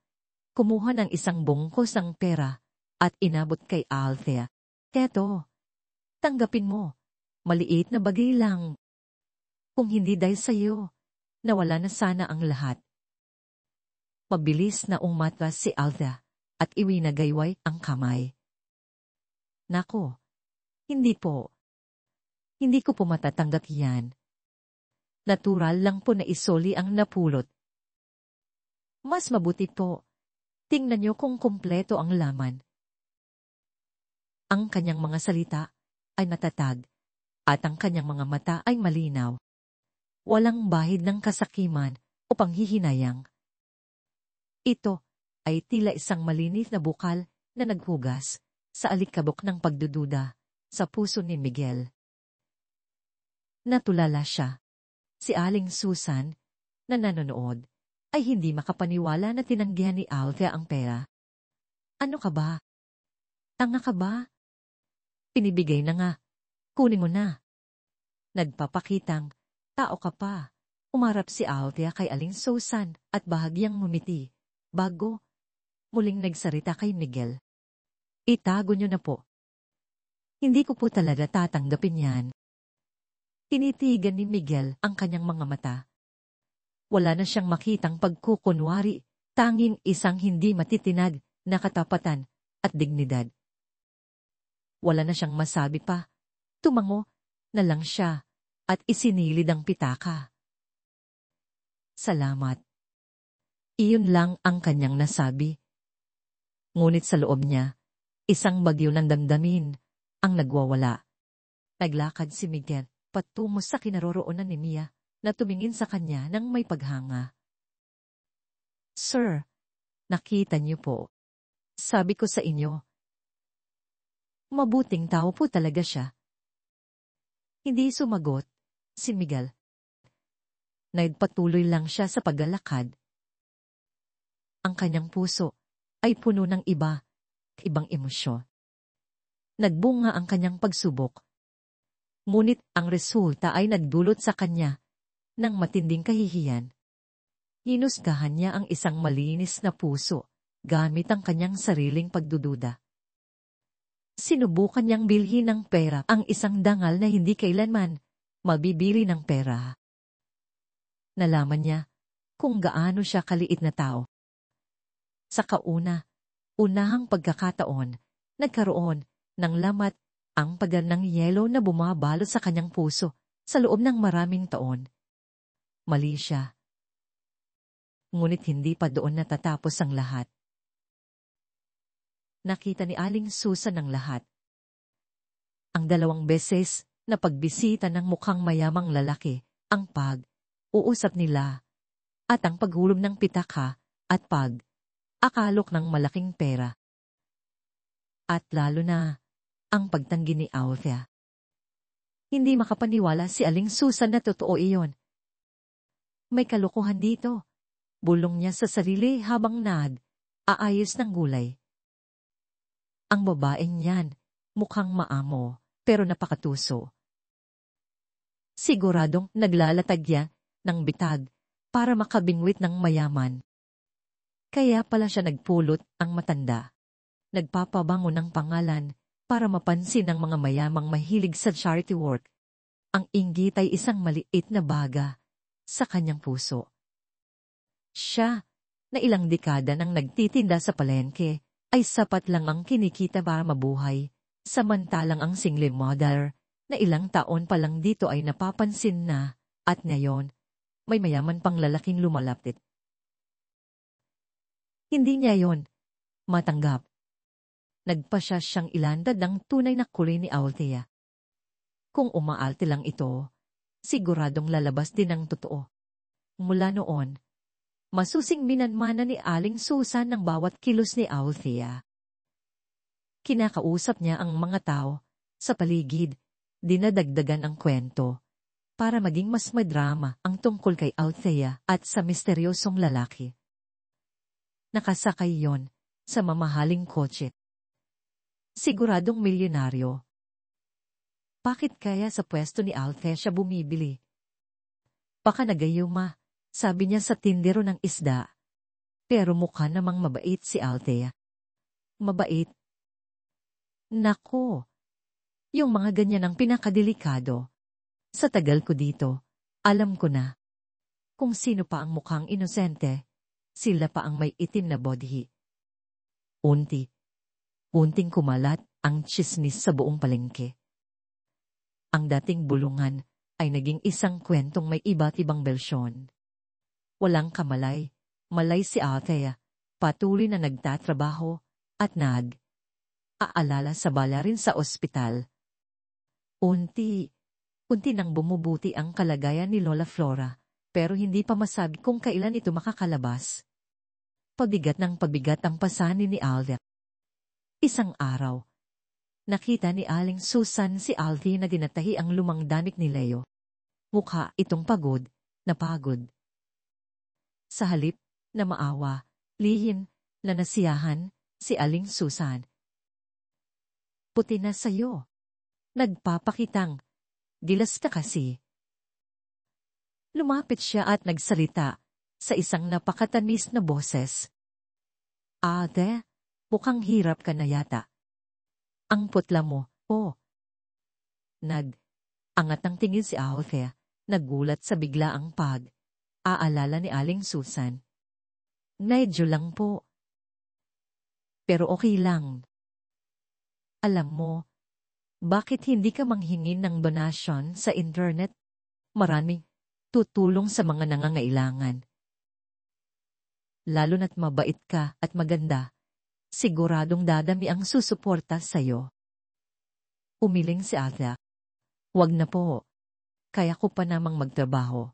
kumuha ng isang bungkos ng pera, at inabot kay Althea. Keto, tanggapin mo. Maliit na bagay lang. Kung hindi dahil sa'yo, nawala na sana ang lahat. Mabilis na umatras si Althea at iwinagayway ang kamay. Nako, hindi po. Hindi ko po matatanggap yan. Natural lang po na isoli ang napulot. Mas mabuti po. Tingnan niyo kung kumpleto ang laman. Ang kanyang mga salita ay matatag at ang kanyang mga mata ay malinaw. Walang bahid ng kasakiman o panghihinayang. Ito ay tila isang malinis na bukal na naghugas sa alikabok ng pagdududa sa puso ni Miguel. Natulala siya. Si Aling Susan, na nanonood, ay hindi makapaniwala na tinanggihan ni Althea ang pera. Ano ka ba? Tanga ka ba? Pinibigay na nga. Kunin mo na. Nagpapakitang, tao ka pa. Umarap si Althea kay Aling Susan at bahagyang ngumiti, bago muling nagsarita kay Miguel. Itago niyo na po. Hindi ko po talaga tatanggapin yan. Tinitigan ni Miguel ang kanyang mga mata. Wala na siyang makitang pagkukunwari, tanging isang hindi matitinag na katapatan at dignidad. Wala na siyang masabi pa. Tumango na lang siya at isinilid ang pitaka. Salamat. Iyon lang ang kanyang nasabi. Ngunit sa loob niya, isang bagyo ng damdamin ang nagwawala. Naglakad si Miguel patungo sa kinaroroonan ni Mia na tumingin sa kanya ng may paghanga. Sir, nakita niyo po. Sabi ko sa inyo. Mabuting tao po talaga siya. Hindi sumagot si Miguel. Nagpatuloy lang siya sa paglalakad. Ang kanyang puso ay puno ng ibang emosyon. Nagbunga ang kanyang pagsubok. Ngunit ang resulta ay nagdulot sa kanya ng matinding kahihiyan. Hinusgahan niya ang isang malinis na puso gamit ang kanyang sariling pagdududa. Sinubukan niyang bilhin ng pera ang isang dangal na hindi kailanman mabibili ng pera. Nalaman niya kung gaano siya kaliit na tao. Sa unahang pagkakataon, nagkaroon ng lamat ang pagal ng yelo na bumabalot sa kanyang puso sa loob ng maraming taon. Mali siya. Ngunit hindi pa doon natatapos ang lahat. Nakita ni Aling Susan ang lahat. Ang 2 beses na pagbisita ng mukhang mayamang lalaki, ang pag-uusap nila, at ang paghulog ng pitaka at pag-akalok ng malaking pera. At lalo na, ang pagtanggi ni Althea. Hindi makapaniwala si Aling Susan na totoo iyon. May kalokohan dito. Bulong niya sa sarili habang aayos ng gulay. Ang babaeng yan, mukhang maamo, pero napakatuso. Siguradong naglalatag yan ng bitag para makabingwit ng mayaman. Kaya pala siya nagpulot ang matanda. Nagpapabango ng pangalan para mapansin ng mga mayamang mahilig sa charity work. Ang inggit ay isang maliit na baga sa kanyang puso. Siya, na ilang dekada nang nagtitinda sa palengke, ay sapat lang ang kinikita para mabuhay, samantalang ang single mother, na ilang taon pa lang dito ay napapansin na, at ngayon, may mayaman pang lalaking lumalapit. Hindi niya yon matanggap. Nagpasya siyang ilandad ng tunay na kulay ni Althea. Kung umaalte lang ito, siguradong lalabas din ang totoo. Mula noon, masusing minanmana ni Aling Susan ng bawat kilos ni Althea. Kinakausap niya ang mga tao sa paligid, dinadagdagan ang kwento, para maging mas madrama ang tungkol kay Althea at sa misteryosong lalaki. Nakasakay yon sa mamahaling kotse. Siguradong milyonaryo. Bakit kaya sa pwesto ni Althea siya bumibili? Baka nagayuma, sabi niya sa tindero ng isda. Pero mukha namang mabait si Althea. Mabait? Nako! Yung mga ganyan ang pinakadelikado. Sa tagal ko dito, alam ko na. Kung sino pa ang mukhang inosente, sila pa ang may itim na bodhi. Unting kumalat ang tsismis sa buong palengke. Ang dating bulungan ay naging isang kwentong may iba't ibang bersyon. Walang kamalay, malay si Althea, patuloy na nagtatrabaho at aalala sa bala rin sa ospital. Unti nang bumubuti ang kalagayan ni Lola Flora, pero hindi pa masabi kung kailan ito makakalabas. Pabigat ng pabigat ang pasanin ni Althea. Isang araw, nakita ni Aling Susan si Althea na dinatahi ang lumang damit ni Leo. Mukha itong pagod. Sa halip na maawa, lihim na nasiyahan si Aling Susan. Puti na sayo. Nagpapakitang, gilas ka kasi. Lumapit siya at nagsalita sa isang napakatamis na boses. Ate, mukhang hirap ka na yata. Ang putla mo, oh. Angat ng tingin si Althea, nagulat sa biglaang aalala ni Aling Susan. Medyo lang po. Pero okay lang. Alam mo, bakit hindi ka manghingin ng donasyon sa internet? Maraming tutulong sa mga nangangailangan. Lalo na't mabait ka at maganda, siguradong dadami ang susuporta sa'yo. Umiling si Althea. Wag na po. Kaya ko pa namang magtrabaho.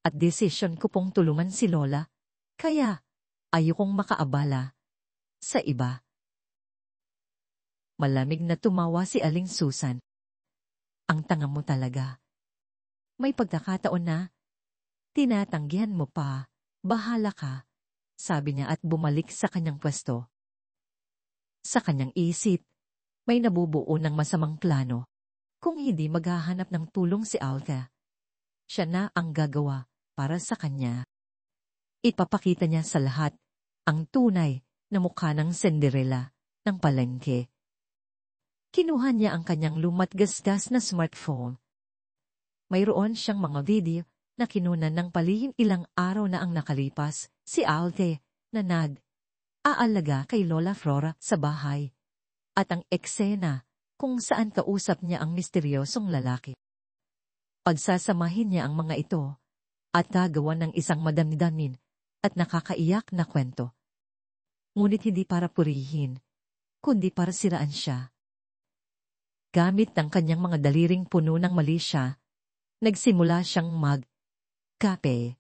At desisyon ko pong tulungan si Lola, kaya ayokong makaabala sa iba. Malamig na tumawa si Aling Susan. Ang tanga mo talaga. May pagkakataon na tinatanggihan mo pa, bahala ka, sabi niya at bumalik sa kanyang pwesto. Sa kanyang isip, may nabubuo ng masamang plano. Kung hindi maghahanap ng tulong si Althea, siya na ang gagawa para sa kanya. Ipapakita niya sa lahat ang tunay na mukha ng Cinderella ng palengke. Kinuha niya ang kanyang lumatgasgas na smartphone. Mayroon siyang mga video na kinunan ng palihim ilang araw na ang nakalipas si Althea na aalaga kay Lola Flora sa bahay. At ang eksena kung saan kausap niya ang misteryosong lalaki. Pagsasamahin niya ang mga ito at gagawa ng isang madamdamin at nakakaiyak na kwento. Ngunit hindi para purihin, kundi para siraan siya. Gamit ng kanyang mga daliring puno ng mali siya, nagsimula siyang mag-kape.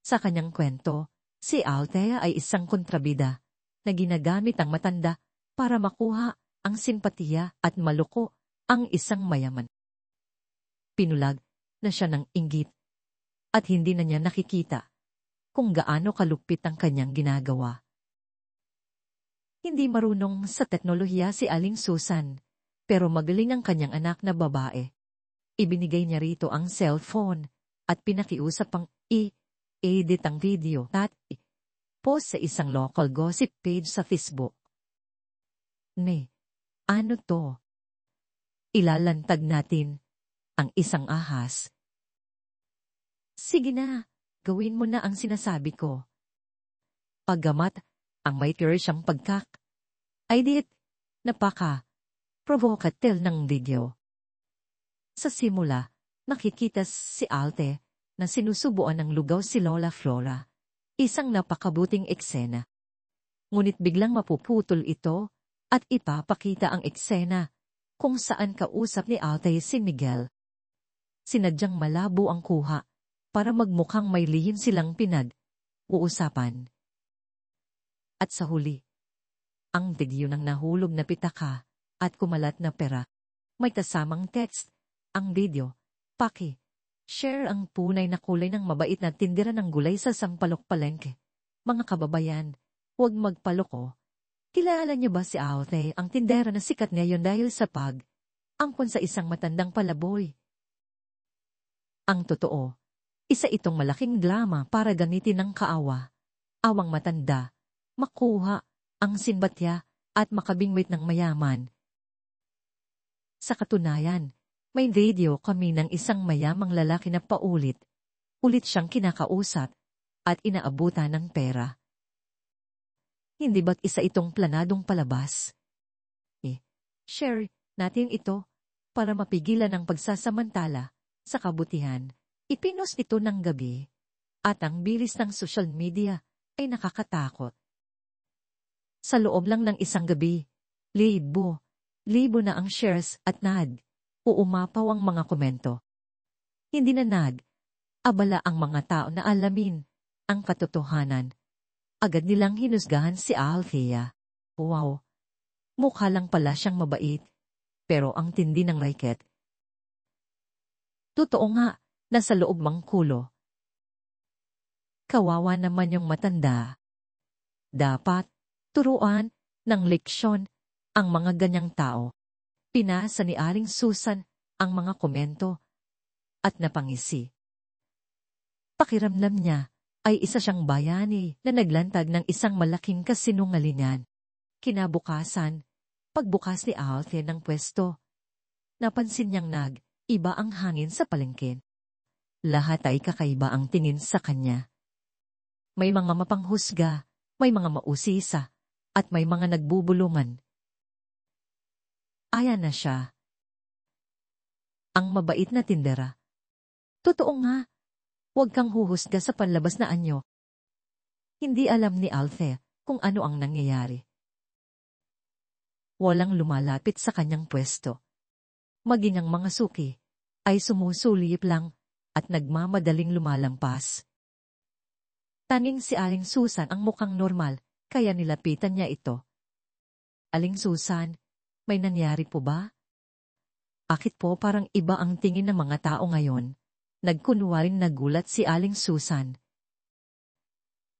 Sa kanyang kwento, si Althea ay isang kontrabida na ginagamit ang matanda para makuha ang simpatiya at maluko ang isang mayaman. Pinulag na siya ng inggit at hindi na niya nakikita kung gaano kalupit ang kanyang ginagawa. Hindi marunong sa teknolohiya si Aling Susan, pero magaling ang kanyang anak na babae. Ibinigay niya rito ang cellphone at pinakiusap pang i-edit ang video at post sa isang local gossip page sa Facebook. Ne, ano to? Ilalantag natin ang isang ahas. Sige na, gawin mo na ang sinasabi ko. Paggamat ang may tear siyang pagkak, ay diit, napaka-provocative ng video. Sa simula, nakikita si Alte na sinusubuan ng lugaw si Lola Flora. Isang napakabuting eksena. Ngunit biglang mapuputol ito at ipapakita ang eksena kung saan kausap ni Alte si Miguel. Sinadyang malabo ang kuha para magmukhang may lihim silang pinag-uusapan. At sa huli, ang video ng nahulog na pitaka at kumalat na pera. May kasamang text, ang video, share ang punay na kulay ng mabait na tindera ng gulay sa Sampaloc Palengke. Mga kababayan, huwag magpaloko. Kilala niyo ba si Aute, ang tindera na sikat ngayon dahil sa angkon sa isang matandang palaboy? Ang totoo, isa itong malaking drama para ganitin ng kaawa. Awang matanda, makuha ang sinbatya at makabingwit ng mayaman. Sa katunayan, may video kami ng isang mayamang lalaki na ulit siyang kinakausap at inaabutan ng pera. Hindi ba't isa itong planadong palabas? Share natin ito para mapigilan ang pagsasamantala sa kabutihan. Ipinost ito ng gabi at ang bilis ng social media ay nakakatakot. Sa loob lang ng isang gabi, libo na ang shares at umapaw ang mga komento. Hindi na abala ang mga tao na alamin ang katotohanan. Agad nilang hinusgahan si Althea. Wow, mukha lang pala siyang mabait, pero ang tindi ng racket. Totoo nga, nasa loob mang kulo. Kawawa naman yung matanda. Dapat turuan ng leksyon ang mga ganyang tao. Pinasa ni Aling Susan ang mga komento at napangisi. Pakiramdam niya ay isa siyang bayani na naglantag ng isang malaking kasinungalingan. Kinabukasan, pagbukas ni Althea ng pwesto, napansin niyang iba ang hangin sa palengke. Lahat ay kakaiba ang tingin sa kanya. May mga mapanghusga, may mga mausisa, at may mga nagbubulungan. Aya na siya. Ang mabait na tindera. Totoo nga, huwag kang huhusga sa panlabas na anyo. Hindi alam ni Althea kung ano ang nangyayari. Walang lumalapit sa kanyang pwesto. Maging ang mga suki ay sumusulip lang at nagmamadaling lumalampas. Tanging si Aling Susan ang mukhang normal, kaya nilapitan niya ito. Aling Susan, may nangyari po ba? Akit po parang iba ang tingin ng mga tao ngayon. Nagkunwaring nagulat si Aling Susan.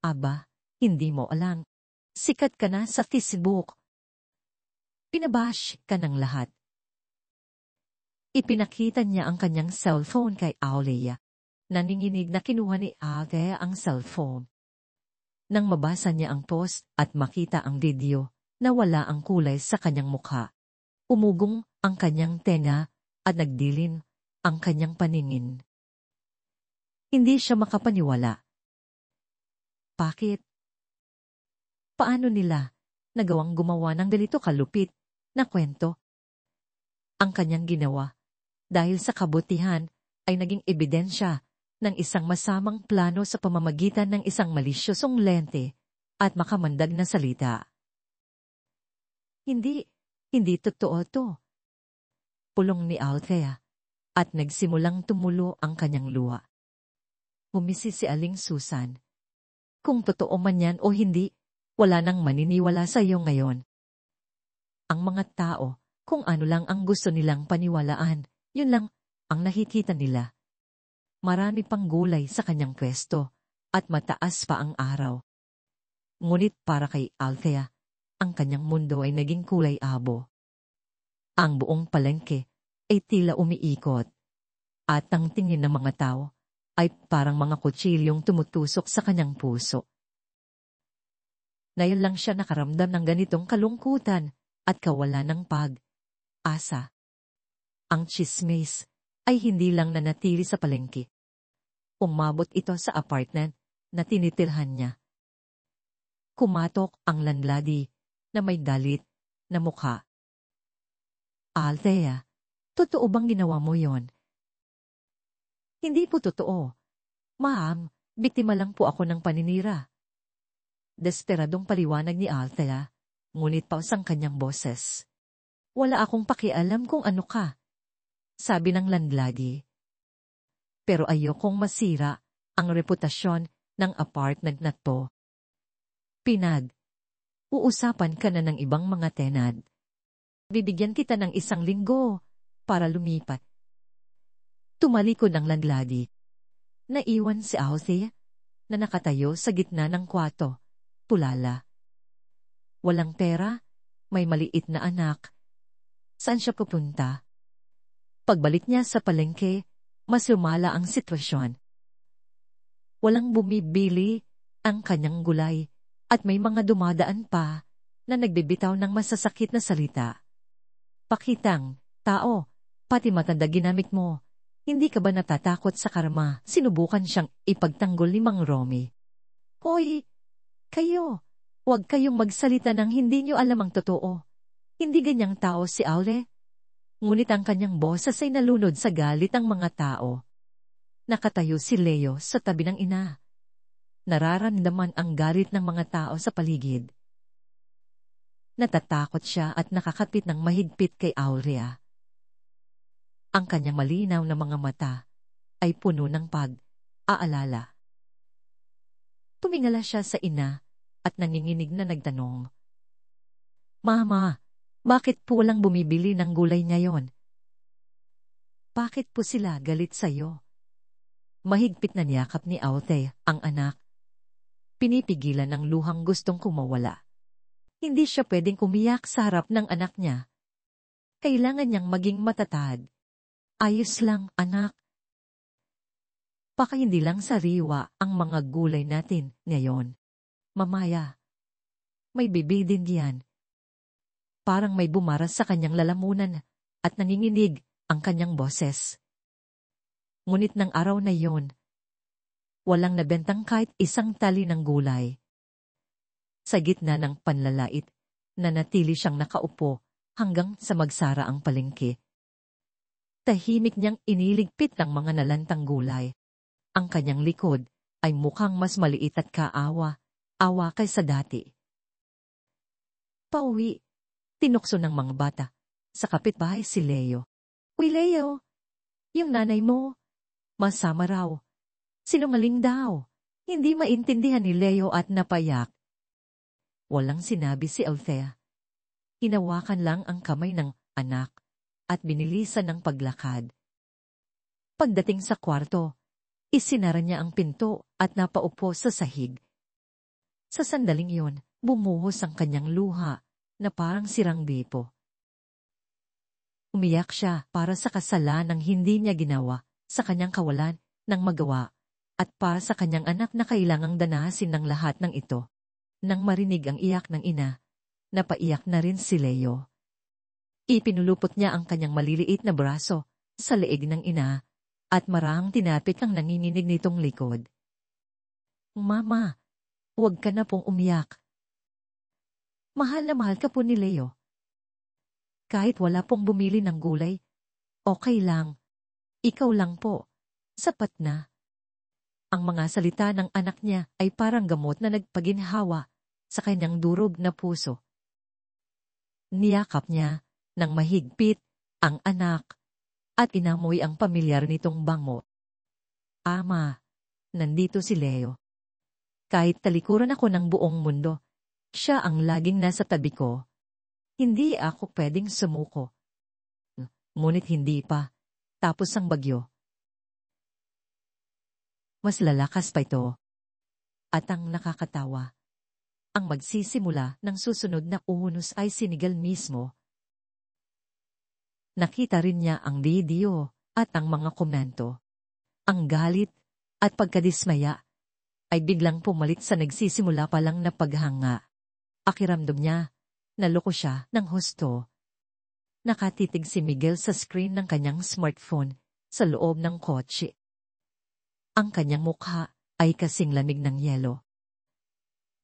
Aba, hindi mo alam. Sikat ka na sa Facebook. Pinabash ka ng lahat. Ipinakita niya ang kanyang cellphone kay Aulia. Naninginig na kinuha ni Althea ang cellphone. Nang mabasa niya ang post at makita ang video, nawala ang kulay sa kanyang mukha. Umugong ang kanyang tenga at nagdilim ang kanyang paningin. Hindi siya makapaniwala. Bakit? Paano nila nagawang gumawa ng ganito kalupit na kwento? Ang kanyang ginawa dahil sa kabutihan ay naging ebidensya ng isang masamang plano sa pamamagitan ng isang malisyosong lente at makamandag na salita. Hindi totoo to. Pulong ni Althea at nagsimulang tumulo ang kanyang luha. Humisi si Aling Susan. Kung totoo man yan o hindi, wala nang maniniwala sa iyo ngayon. Ang mga tao, kung ano lang ang gusto nilang paniwalaan, yun lang ang nakikita nila. Marami pang gulay sa kanyang pwesto at mataas pa ang araw. Ngunit para kay Althea, ang kanyang mundo ay naging kulay abo. Ang buong palengke ay tila umiikot at ang tingin ng mga tao ay parang mga kutsilyong tumutusok sa kanyang puso. Ngayon lang siya nakaramdam ng ganitong kalungkutan at kawalan ng pag-asa. Ang tsismis ay hindi lang nanatili sa palengke. Umabot ito sa apartment na tinitirhan niya. Kumatok ang landlady na may galit na mukha. Althea, totoo bang ginawa mo yon? Hindi po totoo. Ma'am, biktima lang po ako ng paninira. Desperadong paliwanag ni Althea, ngunit paus ang kanyang boses. Wala akong pakialam kung ano ka, sabi ng landlady. Pero ayokong masira ang reputasyon ng apartment na to. Uusapan ka na ng ibang mga tenant. Bibigyan kita ng 1 linggo para lumipat. Tumalikod ang landlady. Naiwan si Althea na nakatayo sa gitna ng kwarto, tulala. Walang pera, may maliit na anak. Saan siya pupunta? Pagbalik niya sa palengke, mas lumala ang sitwasyon. Walang bumibili ang kanyang gulay at may mga dumadaan pa na nagbibitaw ng masasakit na salita. Pakitang, tao, pati matanda ginamit mo. Hindi ka ba natatakot sa karma? Sinubukan siyang ipagtanggol ni Mang Romy. Hoy, kayo, huwag kayong magsalita ng hindi niyo alam ang totoo. Hindi ganyang tao si Aule. Ngunit ang kanyang boses ay nalunod sa galit ng mga tao. Nakatayo si Leo sa tabi ng ina. Nararamdaman ang galit ng mga tao sa paligid. Natatakot siya at nakakapit ng mahigpit kay Aurea. Ang kanyang malinaw na mga mata ay puno ng pag-aalala. Tumingala siya sa ina at nanginginig na nagtanong. Mama, bakit po walang bumibili ng gulay ngayon? Bakit po sila galit sa'yo? Mahigpit na niyakap ni Althea ang anak. Pinipigilan ng luhang gustong kumawala. Hindi siya pwedeng umiyak sa harap ng anak niya. Kailangan niyang maging matatag. Ayos lang, anak. Baka hindi lang sariwa ang mga gulay natin ngayon. Mamaya, may bibi din diyan. Parang may bumaras sa kanyang lalamunan at nanginginig ang kanyang boses. Ngunit ng araw na yon, walang nabentang kahit 1 tali ng gulay. Sa gitna ng panlalait, nanatili siyang nakaupo hanggang sa magsara ang palengke. Tahimik niyang iniligpit ng mga nalantang gulay. Ang kanyang likod ay mukhang mas maliit at kaawa kaysa dati. Pauwi, tinukso ng mga bata. Sa kapitbahay si Leo. Uy Leo, yung nanay mo, masama raw. Sinungaling daw. Hindi maintindihan ni Leo at napayak. Walang sinabi si Althea. Hinawakan lang ang kamay ng anak at binilisan ng paglakad. Pagdating sa kwarto, isinara niya ang pinto at napaupo sa sahig. Sa sandaling yon, bumuhos ang kanyang luha na parang sirang bipo. Umiyak siya para sa kasalanang hindi niya ginawa, sa kanyang kawalan ng magawa, at para sa kanyang anak na kailangang danasin ng lahat ng ito. Nang marinig ang iyak ng ina, napaiyak na rin si Leo. Ipinulupot niya ang kanyang maliliit na braso sa leeg ng ina at marahang tinapik ang nanginginig nitong likod. Mama, huwag ka na pong umiyak. Mahal na mahal ka po ni Leo. Kahit wala pong bumili ng gulay, okay lang. Ikaw lang po. Sapat na. Ang mga salita ng anak niya ay parang gamot na nagpaginhawa sa kanyang durog na puso. Niyakap niya ng mahigpit ang anak at inamoy ang pamilyar nitong bango. Ama, nandito si Leo. Kahit talikuran ako ng buong mundo, siya ang laging nasa tabi ko. Hindi ako pwedeng sumuko. Ngunit hindi pa. Tapos ang bagyo. Mas lalakas pa ito. At ang nakakatawa, ang magsisimula ng susunod na uhunos ay sinigal mismo. Nakita rin niya ang video at ang mga komento. Ang galit at pagkadismaya ay biglang pumalit sa nagsisimula pa lang na paghanga. Pakiramdam niya, Naloko siya ng husto. Nakatitig si Miguel sa screen ng kanyang smartphone sa loob ng kotse. Ang kanyang mukha ay kasing lamig ng yelo.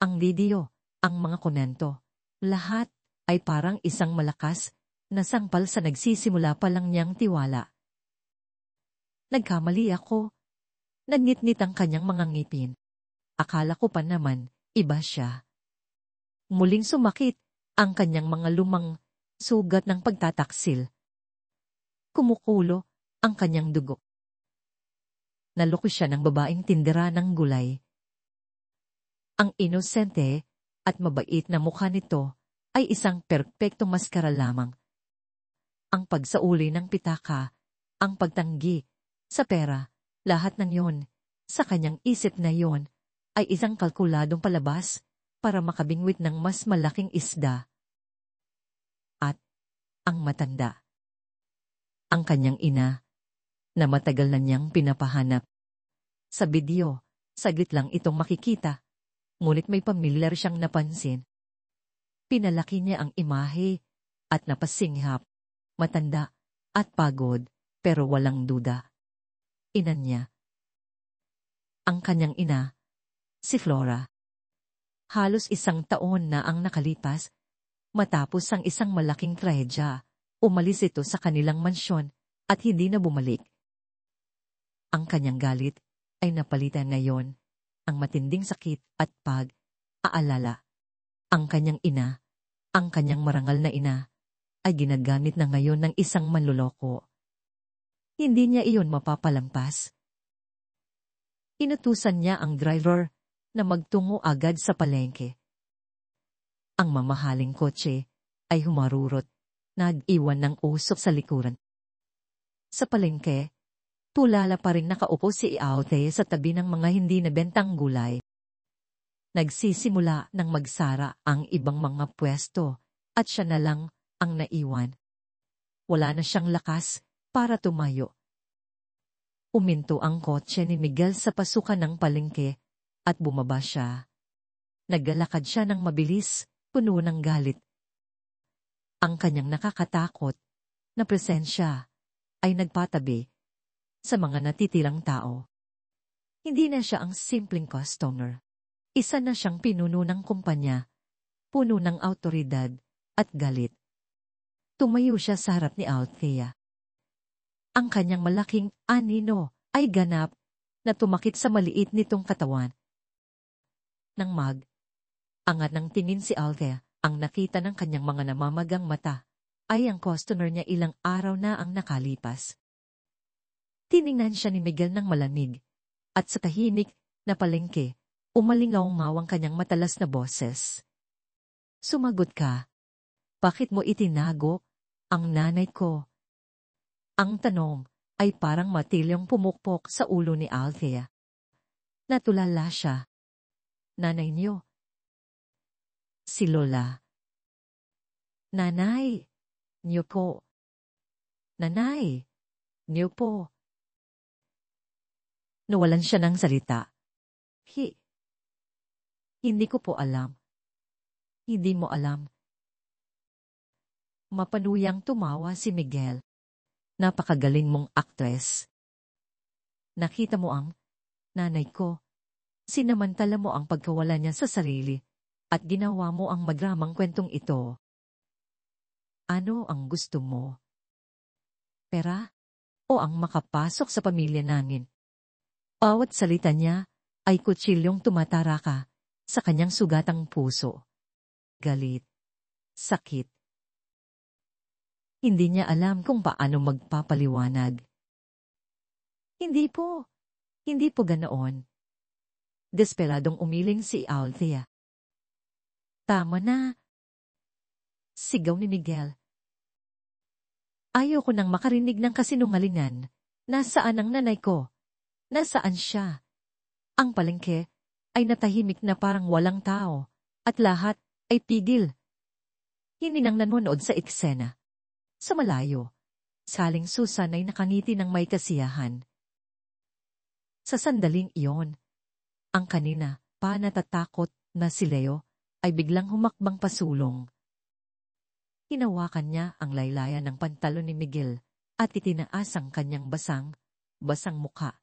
Ang video, ang mga komento, lahat ay parang isang malakas na sangpal sa nagsisimula pa lang niyang tiwala. Nagkamali ako. Nagnitnit ang kanyang mga ngipin. Akala ko pa naman, iba siya. Muling sumakit ang kanyang mga lumang sugat ng pagtataksil. Kumukulo ang kanyang dugo. Naloko siya ng babaeng tindera ng gulay. Ang inosente at mabait na mukha nito ay isang perpektong maskara lamang. Ang pagsauli ng pitaka, ang pagtanggi sa pera, lahat ng yon, sa kanyang isip na yon, ay isang kalkuladong palabas para makabingwit ng mas malaking isda. At ang matanda. Ang kanyang ina, na matagal na niyang pinapahanap. Sa video, saglit lang itong makikita, ngunit may pamilyar siyang napansin. Pinalaki niya ang imahe at napasinghap, matanda at pagod, pero walang duda. Ina niya. Ang kanyang ina, si Flora. Halos 1 taon na ang nakalipas, matapos ang isang malaking trahedya, umalis ito sa kanilang mansyon at hindi na bumalik. Ang kanyang galit ay napalitan ngayon ang matinding sakit at pag-aalala. Ang kanyang ina, ang kanyang marangal na ina, ay ginagamit na ngayon ng isang manloloko. Hindi niya iyon mapapalampas. Inutusan niya ang driver na magtungo agad sa palengke. Ang mamahaling kotse ay humarurot, nag-iwan ng usok sa likuran. Sa palengke, tulala pa rin nakaupo si Aute sa tabi ng mga hindi nabentang gulay. Nagsisimula ng magsara ang ibang mga pwesto at siya na lang ang naiwan. Wala na siyang lakas para tumayo. Uminto ang kotse ni Miguel sa pasukan ng palengke at bumaba siya. Naglalakad siya ng mabilis, puno ng galit. Ang kanyang nakakatakot na presensya ay nagpatabi sa mga natitirang tao. Hindi na siya ang simpleng customer. Isa na siyang pinuno ng kumpanya, puno ng awtoridad at galit. Tumayo siya sa harap ni Althea. Ang kanyang malaking anino ay ganap na tumakit sa maliit nitong katawan. Nang angat ng tingin si Althea, ang nakita ng kanyang mga namamagang mata ay ang customer niya ilang araw na ang nakalipas. Tiningnan siya ni Miguel ng malamig, at sa tahimik na palengke, umalingaw-ngaw ang kanyang matalas na boses. Sumagot ka. Bakit mo itinago ang nanay ko? Ang tanong ay parang matilyong pumukpok sa ulo ni Althea. Natulala siya. Nanay niyo. Si Lola. Nanay niyo po. Nanay niyo po. Nawalan siya ng salita. Hindi ko po alam. Hindi mo alam. Mapanuyang tumawa si Miguel. Napakagaling mong aktres. Nakita mo ang nanay ko. Sinamantala mo ang pagkawala niya sa sarili at ginawa mo ang magramang kwentong ito. Ano ang gusto mo? Pera? O ang makapasok sa pamilya namin? Bawat salita niya ay kutsilyong tumataraka sa kanyang sugatang puso. Galit. Sakit. Hindi niya alam kung paano magpapaliwanag. Hindi po ganoon. Desperadong umiling si Althea. Tama na. Sigaw ni Miguel. Ayaw ko nang makarinig ng kasinungalingan. Nasaan ang nanay ko? Nasaan siya? Ang palengke ay natahimik na parang walang tao, at lahat ay pigil. Hininang nanonood sa eksena. Sa malayo, saling Susan ay nakangiti ng may kasiyahan. Sa sandaling iyon, ang kanina pa natatakot na si Leo ay biglang humakbang pasulong. Hinawakan niya ang laylayan ng pantalon ni Miguel at itinaas ang kanyang basang mukha.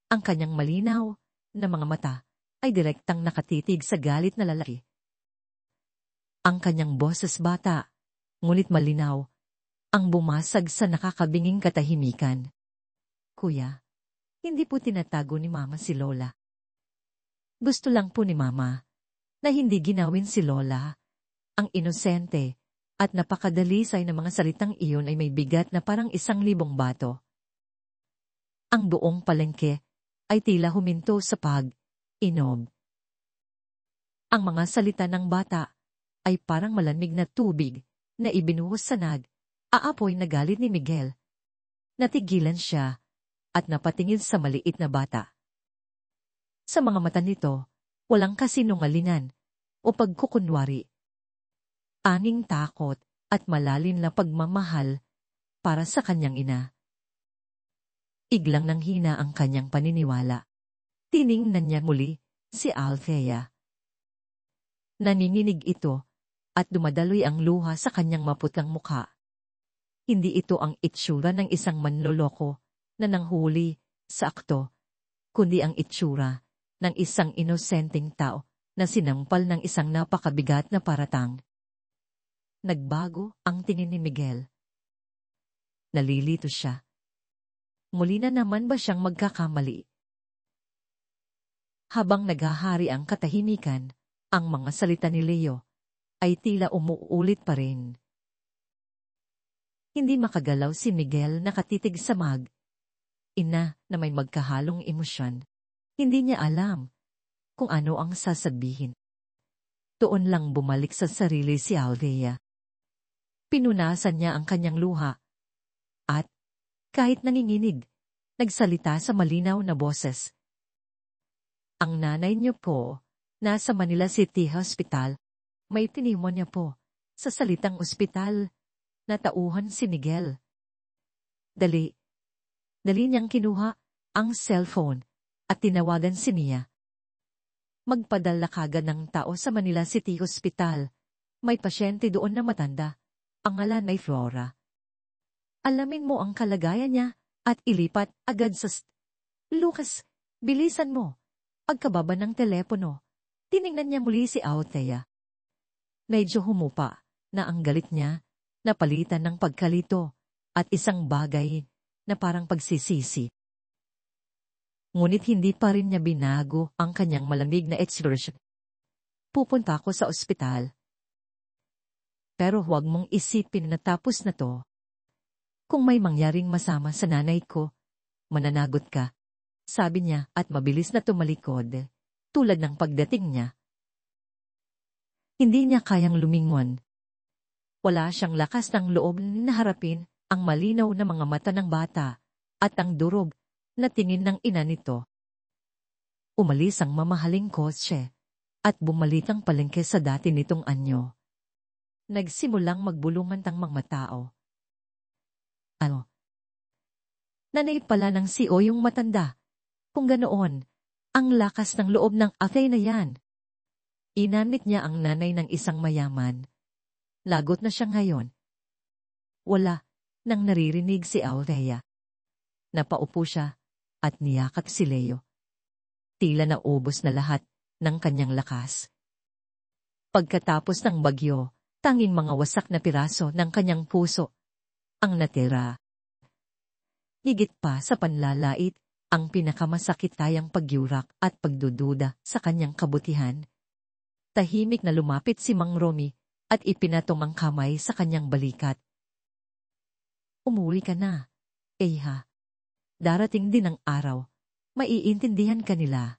Ang kanyang malinaw na mga mata ay direktang nakatitig sa galit na lalaki. Ang kanyang boses bata, ngunit malinaw, ang bumasag sa nakakabinging katahimikan. Kuya, hindi po tinatago ni Mama si Lola. Gusto lang po ni Mama na hindi ginawin si Lola. Ang inosente at napakadalisay na mga salitang iyon ay may bigat na parang 1,000 bato. Ang buong palengke ay tila huminto sa pag-inom. Ang mga salita ng bata ay parang malamig na tubig na ibinuhos sa aapoy na galit ni Miguel. Natigilan siya at napatingin sa maliit na bata. Sa mga mata nito, walang kasinungalingan o pagkukunwari. Tanging takot at malalim na pagmamahal para sa kanyang ina. Iglang nanghina ang kanyang paniniwala. Tiningnan niya muli si Althea. Naninginig ito at dumadaloy ang luha sa kanyang maputlang mukha. Hindi ito ang itsura ng isang manloloko na nanghuli sa akto, kundi ang itsura ng isang inosenteng tao na sinampal ng isang napakabigat na paratang. Nagbago ang tingin ni Miguel. Nalilito siya. Muli na naman ba siyang magkakamali? Habang naghahari ang katahimikan, ang mga salita ni Leo ay tila umuulit pa rin. Hindi makagalaw si Miguel nakatitig sa ina na may magkahalong emosyon. Hindi niya alam kung ano ang sasabihin. Doon lang bumalik sa sarili si Althea. Pinunasan niya ang kanyang luha at, kahit nanginginig, nagsalita sa malinaw na boses. Ang nanay niyo po, nasa Manila City Hospital. May tinimonya po sa salitang ospital na tauhan si Miguel. Dali niyang kinuha ang cellphone at tinawagan si Mia. Magpadala kagad ng tao sa Manila City Hospital. May pasyente doon na matanda. Ang ngalan ay Flora. Alamin mo ang kalagayan niya at ilipat agad sa Lucas, bilisan mo. Pagkababa ng telepono, tiningnan niya muli si Althea. Medyo humupa na ang galit niya, napalitan ng pagkalito at isang bagay na parang pagsisisi. Ngunit hindi pa rin niya binago ang kanyang malamig na expression. Pupunta ako sa ospital. Pero huwag mong isipin na tapos na to. Kung may mangyaring masama sa nanay ko, mananagot ka, sabi niya at mabilis na tumalikod, tulad ng pagdating niya. Hindi niya kayang lumingon. Wala siyang lakas ng loob na harapin ang malinaw na mga mata ng bata at ang durog na tingin ng ina nito. Umalis ang mamahaling kotse at bumalik ang palengke sa dati nitong anyo. Nagsimulang magbulungan ang mga tao. Ano? Nanay pala ng CEO yung matanda. Kung ganoon, ang lakas ng loob ng ate na yan. Inamit niya ang nanay ng isang mayaman. Lagot na siya ngayon. Wala nang naririnig si Althea. Napaupo siya at niyakap si Leo. Tila naubos na lahat ng kanyang lakas. Pagkatapos ng bagyo, tanging mga wasak na piraso ng kanyang puso ang natira. Higit pa sa panlalait, ang pinakamasakit tayang pagyurak at pagdududa sa kanyang kabutihan. Tahimik na lumapit si Mang Romy at ipinatong ang kamay sa kanyang balikat. Umuwi ka na, Eha. Darating din ang araw, maiintindihan ka nila.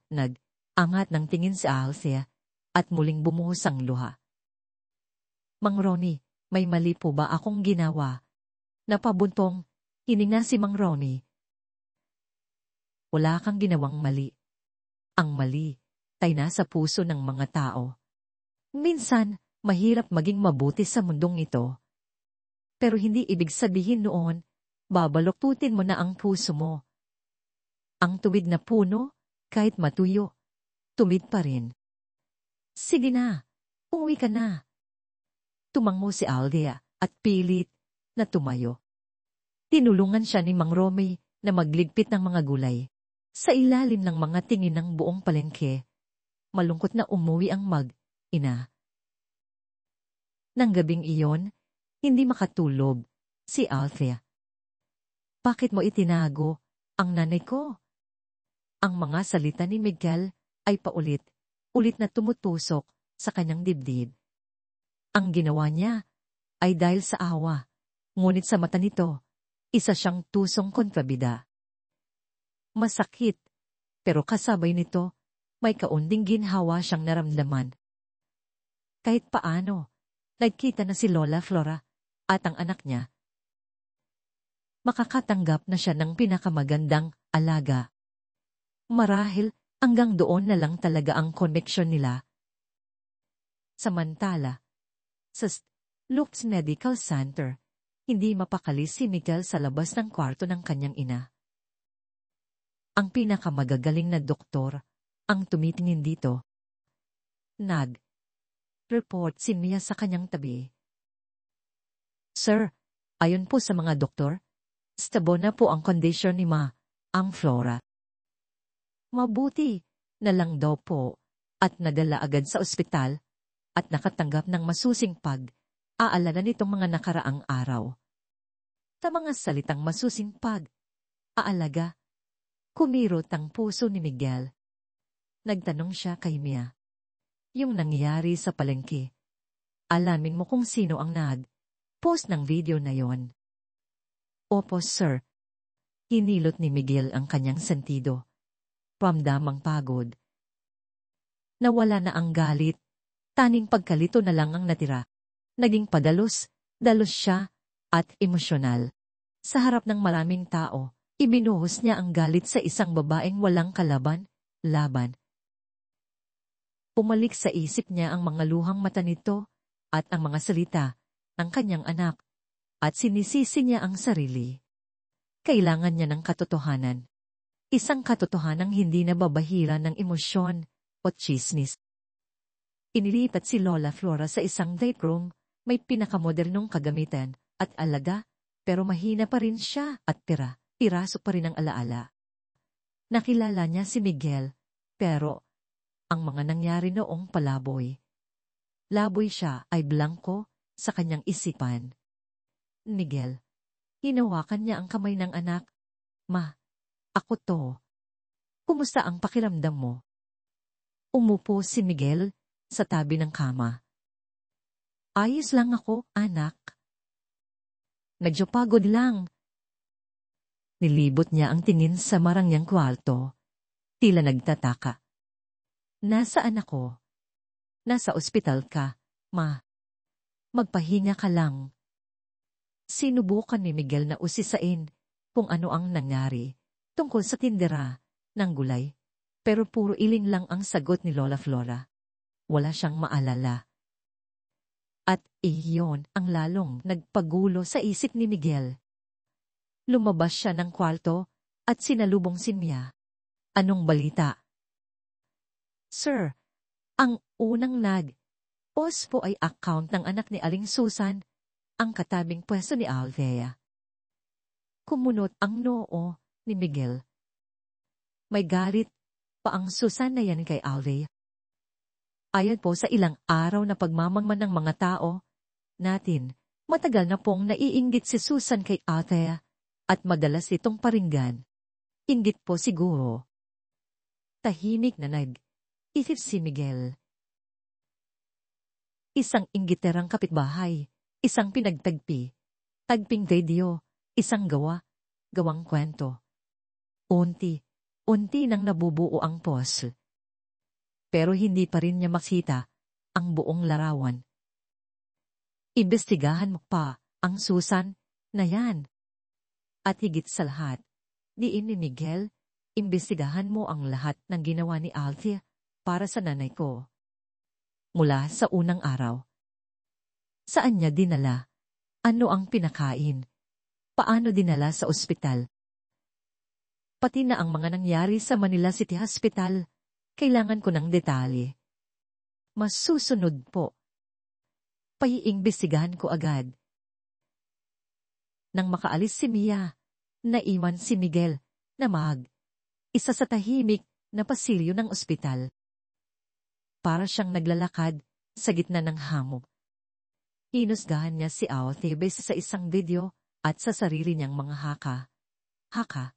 Nag-angat ng tingin si Althea at muling bumuhos ang luha. Mang Ronnie, may mali po ba akong ginawa? Napabuntong, hininga si Mang Ronnie. Wala kang ginawang mali. Ang mali ay nasa puso ng mga tao. Minsan, mahirap maging mabuti sa mundong ito. Pero hindi ibig sabihin noon, babaloktutin mo na ang puso mo. Ang tuwid na puno, kahit matuyo, tumid pa rin. Sige na, uwi ka na. Tumango si Aldea at pilit na tumayo. Tinulungan siya ni Mang Romy na magligpit ng mga gulay. Sa ilalim ng mga tingin ng buong palengke, malungkot na umuwi ang mag-ina. Nang gabing iyon, hindi makatulog si Althea. Bakit mo itinago ang nanay ko? Ang mga salita ni Miguel ay paulit-ulit na tumutusok sa kanyang dibdib. Ang ginawa niya ay dahil sa awa, ngunit sa mata nito, isa siyang tusong kontrabida. Masakit, pero kasabay nito, may kaunting ginhawa siyang naramdaman. Kahit paano, nagkita na si Lola Flora at ang anak niya. Makakatanggap na siya ng pinakamagandang alaga. Marahil hanggang doon na lang talaga ang connection nila. Samantala, sa Luke's Medical Center, hindi mapakali si Miguel sa labas ng kwarto ng kanyang ina. Ang pinakamagagaling na doktor ang tumitingin dito. Report si Mia sa kanyang tabi. Sir, ayon po sa mga doktor, stable na po ang kondisyon ni ang Flora. Mabuti na lang daw po at nadala agad sa ospital at nakatanggap ng masusing pag-aalala nitong mga nakaraang araw. Sa mga salitang masusing pag-aalaga, kumirot ang puso ni Miguel. Nagtanong siya kay Mia. Yung nangyari sa palengke. Alamin mo kung sino ang nag-post ng video na yon. Opo, sir. Hinilot ni Miguel ang kanyang sentido. Ramdam ang pagod. Nawala na ang galit. Taning pagkalito na lang ang natira. Naging dalos siya at emosyonal. Sa harap ng maraming tao, ibinuhos niya ang galit sa isang babaeng walang laban. Pumalik sa isip niya ang mga luhang mata nito at ang mga salita ng kanyang anak at sinisisi niya ang sarili. Kailangan niya ng katotohanan. Isang katotohanang hindi nababahira ng emosyon o tsismis. Inilipat si Lola Flora sa isang date room, may pinakamodernong kagamitan at alaga, pero mahina pa rin siya at piraso pa rin ang alaala. Nakilala niya si Miguel, pero ang mga nangyari noong palaboy. Laboy siya ay blanko sa kanyang isipan. Miguel, hinawakan niya ang kamay ng anak. Ma, ako to. Kumusta ang pakiramdam mo? Umupo si Miguel sa tabi ng kama. Ayos lang ako, anak. Medyo pagod lang. Nilibot niya ang tingin sa marangyang kwarto. Tila nagtataka. Nasaan ako? Nasa ospital ka, ma. Magpahinga ka lang. Sinubukan ni Miguel na usisain kung ano ang nangyari tungkol sa tindera ng gulay, pero puro iling lang ang sagot ni Lola Flora. Wala siyang maalala. At iyon ang lalong nagpagulo sa isip ni Miguel. Lumabas siya ng kwarto at sinalubong si Mia. Anong balita? Sir, ang unang nag-post po ay account ng anak ni Aling Susan, ang katabing pwesto ni Althea. Kumunot ang noo ni Miguel. May galit pa ang Susan na yan kay Althea. Ayon po sa ilang araw na pagmamangman ng mga tao natin, matagal na pong naiinggit si Susan kay Althea at madalas itong paringgan. Inggit po siguro. Tahimik na isip si Miguel. Isang inggiterang kapitbahay, isang pinagtagpi, tagping radio, isang gawang kwento. Unti nang nabubuo ang post. Pero hindi pa rin niya makita ang buong larawan. Imbestigahan mo pa ang Susan na yan. At higit sa lahat, diin ni Miguel, imbestigahan mo ang lahat ng ginawa ni Althea para sa nanay ko. Mula sa unang araw. Saan niya dinala? Ano ang pinakain? Paano dinala sa ospital? Pati na ang mga nangyari sa Manila City Hospital, kailangan ko ng detalye. Masusunod po. Paiimbestigahan ko agad. Nang makaalis si Mia, naiwan si Miguel na isa sa tahimik na pasilyo ng ospital. Para siyang naglalakad sa gitna ng hamog. Hinusgahan niya si Althebes sa isang video at sa sarili niyang mga haka.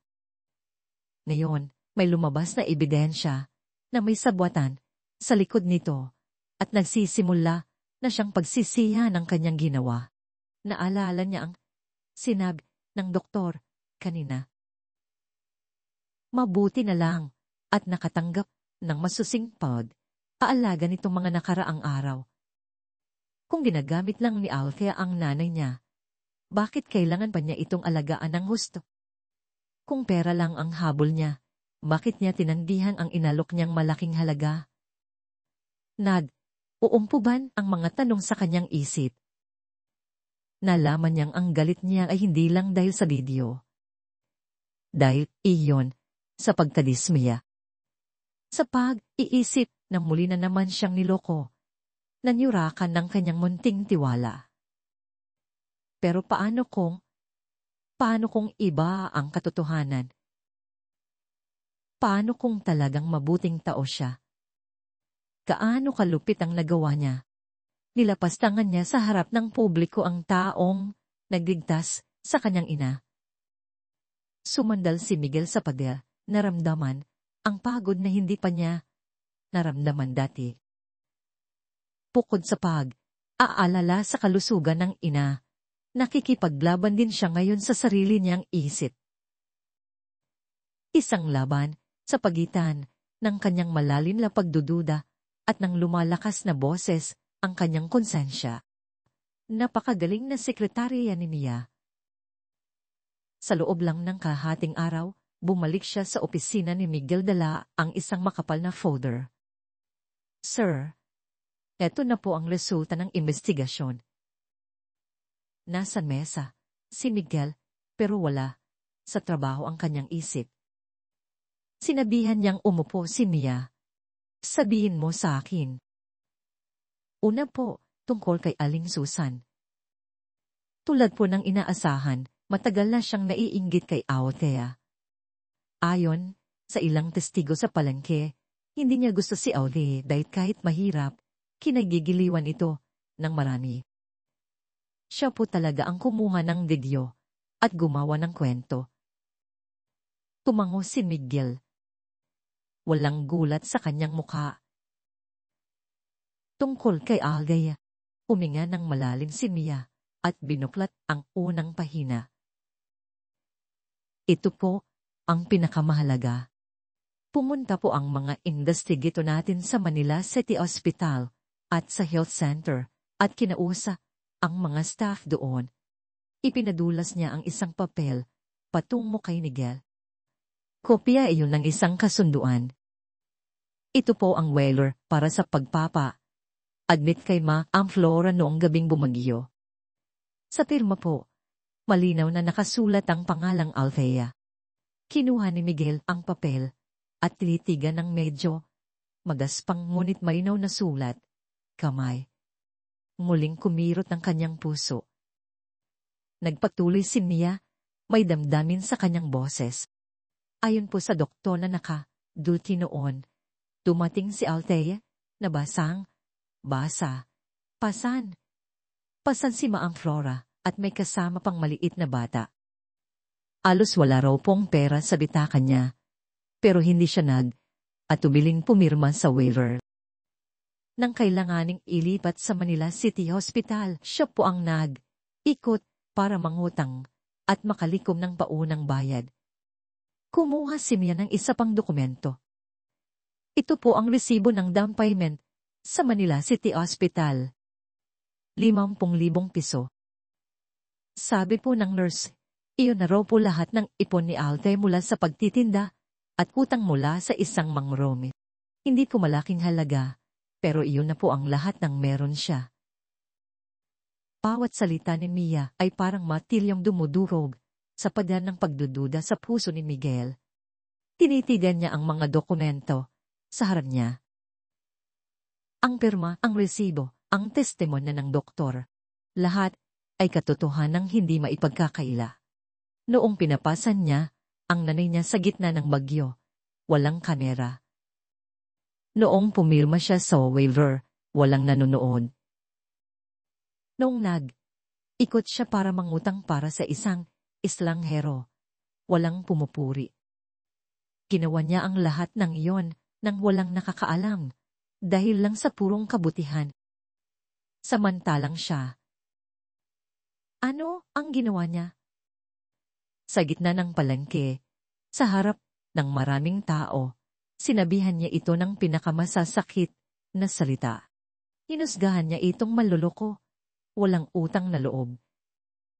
Ngayon, may lumabas na ebidensya na may sabwatan sa likod nito at nagsisimula na siyang pagsisiha ng kanyang ginawa. Naalala niya ang sinabi ng doktor kanina. Mabuti na lang at nakatanggap ng masusing pag-aalaga nitong mga nakaraang araw. Kung ginagamit lang ni Althea ang nanay niya, bakit kailangan pa niya itong alagaan ng husto? Kung pera lang ang habol niya, bakit niya tinandihan ang inalok niyang malaking halaga? Uumpuban ang mga tanong sa kanyang isip. Nalaman niyang ang galit niya ay hindi lang dahil sa video. Dahil iyon sa pagkadismaya. Sa pag-iisip na muli na naman siyang niloko, nanyurakan ng kanyang munting tiwala. Pero paano kung iba ang katotohanan? Paano kung talagang mabuting tao siya? Kaano kalupit ang nagawa niya? Nilapastangan niya sa harap ng publiko ang taong nagligtas sa kanyang ina. Sumandal si Miguel sa pader, naramdaman ang pagod na hindi pa niya naramdaman dati. Bukod sa pag-aalala sa kalusugan ng ina, nakikipaglaban din siya ngayon sa sarili niyang isip. Isang laban sa pagitan ng kanyang malalim na pagdududa at ng lumalakas na boses ang kanyang konsensya. Napakagaling na sekretarya ni Mia. Sa loob lang ng kahating araw, bumalik siya sa opisina ni Miguel dala ang isang makapal na folder. Sir, eto na po ang resulta ng investigasyon. Nasa mesa, si Miguel, pero wala sa trabaho ang kanyang isip. Sinabihan niyang umupo si Mia. Sabihin mo sa akin. Una po, tungkol kay Aling Susan. Tulad po ng inaasahan, matagal na siyang naiinggit kay Althea. Ayon sa ilang testigo sa palengke, hindi niya gusto si Althea dahil kahit mahirap, kinagigiliwan ito ng marami. Siya po talaga ang kumuha ng video at gumawa ng kwento. Tumango si Miguel. Walang gulat sa kanyang mukha. Tungkol kay Althea, huminga ng malalim si Mia at binuklat ang unang pahina. Ito po ang pinakamahalaga. Pumunta po ang mga investigator natin sa Manila City Hospital at sa health center at kinausa ang mga staff doon. Ipinadulas niya ang isang papel patungo kay Miguel. Kopya iyon ng isang kasunduan. Ito po ang waiver para sa admit kay Ma'am Flora noong gabing bumagyo. Sa pirma po, malinaw na nakasulat ang pangalang Althea. Kinuha ni Miguel ang papel at tinitigan ng medyo magaspang ngunit malinaw na sulat, kamay. Muling kumirot ang kanyang puso. Nagpatuloy si Mia, may damdamin sa kanyang boses. Ayon po sa doktor na nakadulti noon, dumating si Althea, basa, pasan si Maang Flora at may kasama pang maliit na bata. Alos wala raw pong pera sa bitaka niya, pero hindi siya at tumiling pumirma sa waiver. Nang kailanganing ilipat sa Manila City Hospital, siya po ang ikot para mangutang at makalikom ng paunang bayad. Kumuha si Mia ng isa pang dokumento. Ito po ang resibo ng down payment sa Manila City Hospital. 50,000 piso. Sabi po ng nurse, iyon na raw po lahat ng ipon ni Althea mula sa pagtitinda at utang mula sa isang mangrome. Hindi po malaking halaga, pero iyon na po ang lahat ng meron siya. Bawat salita ni Mia ay parang matilyong dumudurog sa pader ng pagdududa sa puso ni Miguel. Tinitigan niya ang mga dokumento sa harap niya. Ang pirma, ang resibo, ang testimonya ng doktor. Lahat ay katotohanang hindi maipagkakaila. Noong pinapasan niya ang nanay niya sa gitna ng bagyo, walang kamera. Noong pumirma siya sa waiver, walang nanonood. Noong ikot siya para mangutang para sa isang islanghero, walang pumupuri. Ginawa niya ang lahat ng iyon nang walang nakakaalam, dahil lang sa purong kabutihan. Samantalang siya, ano ang ginawa niya? Sa gitna ng palengke, sa harap ng maraming tao, sinabihan niya ito ng pinakamasasakit na salita. Hinusgahan niya itong manloloko, walang utang na loob.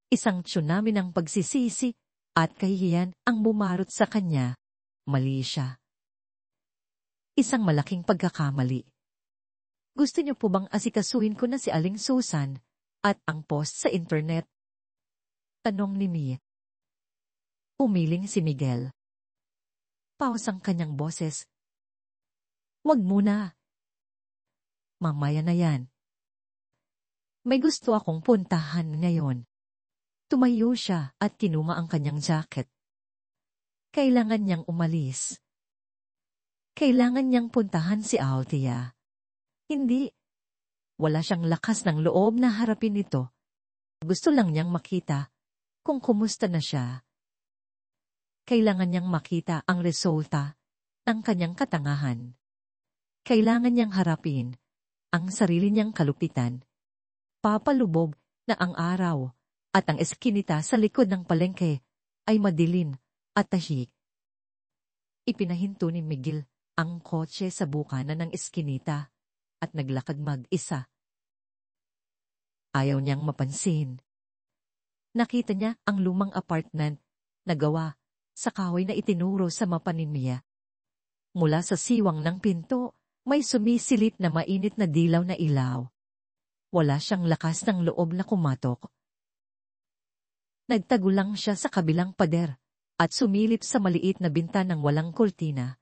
Isang tsunami ng pagsisisi at kahihiyan ang bumarot sa kanya. Mali siya. Isang malaking pagkakamali. Gusto niyo po bang asikasuhin ko na si Aling Susan at ang post sa internet? Tanong ni Mia. Umiling si Miguel. Paus ang kanyang boses. Wag muna. Mamaya na yan. May gusto akong puntahan ngayon. Tumayo siya at kinuma ang kanyang jacket. Kailangan niyang umalis. Kailangan niyang puntahan si Althea. Hindi. Wala siyang lakas ng loob na harapin ito. Gusto lang niyang makita kung kumusta na siya. Kailangan niyang makita ang resulta ng kanyang katangahan. Kailangan niyang harapin ang sarili niyang kalupitan. Papalubog na ang araw at ang eskinita sa likod ng palengke ay madilim at tahik. Ipinahinto ni Miguel ang kotse sa bukanan ng eskinita at naglakad mag-isa. Ayaw niyang mapansin. Nakita niya ang lumang apartment na gawa sa kahoy na itinuro sa mapa ni Mia. Mula sa siwang ng pinto, may sumisilip na mainit na dilaw na ilaw. Wala siyang lakas ng loob na kumatok. Nagtago lang siya sa kabilang pader at sumilip sa maliit na bintanang walang kurtina.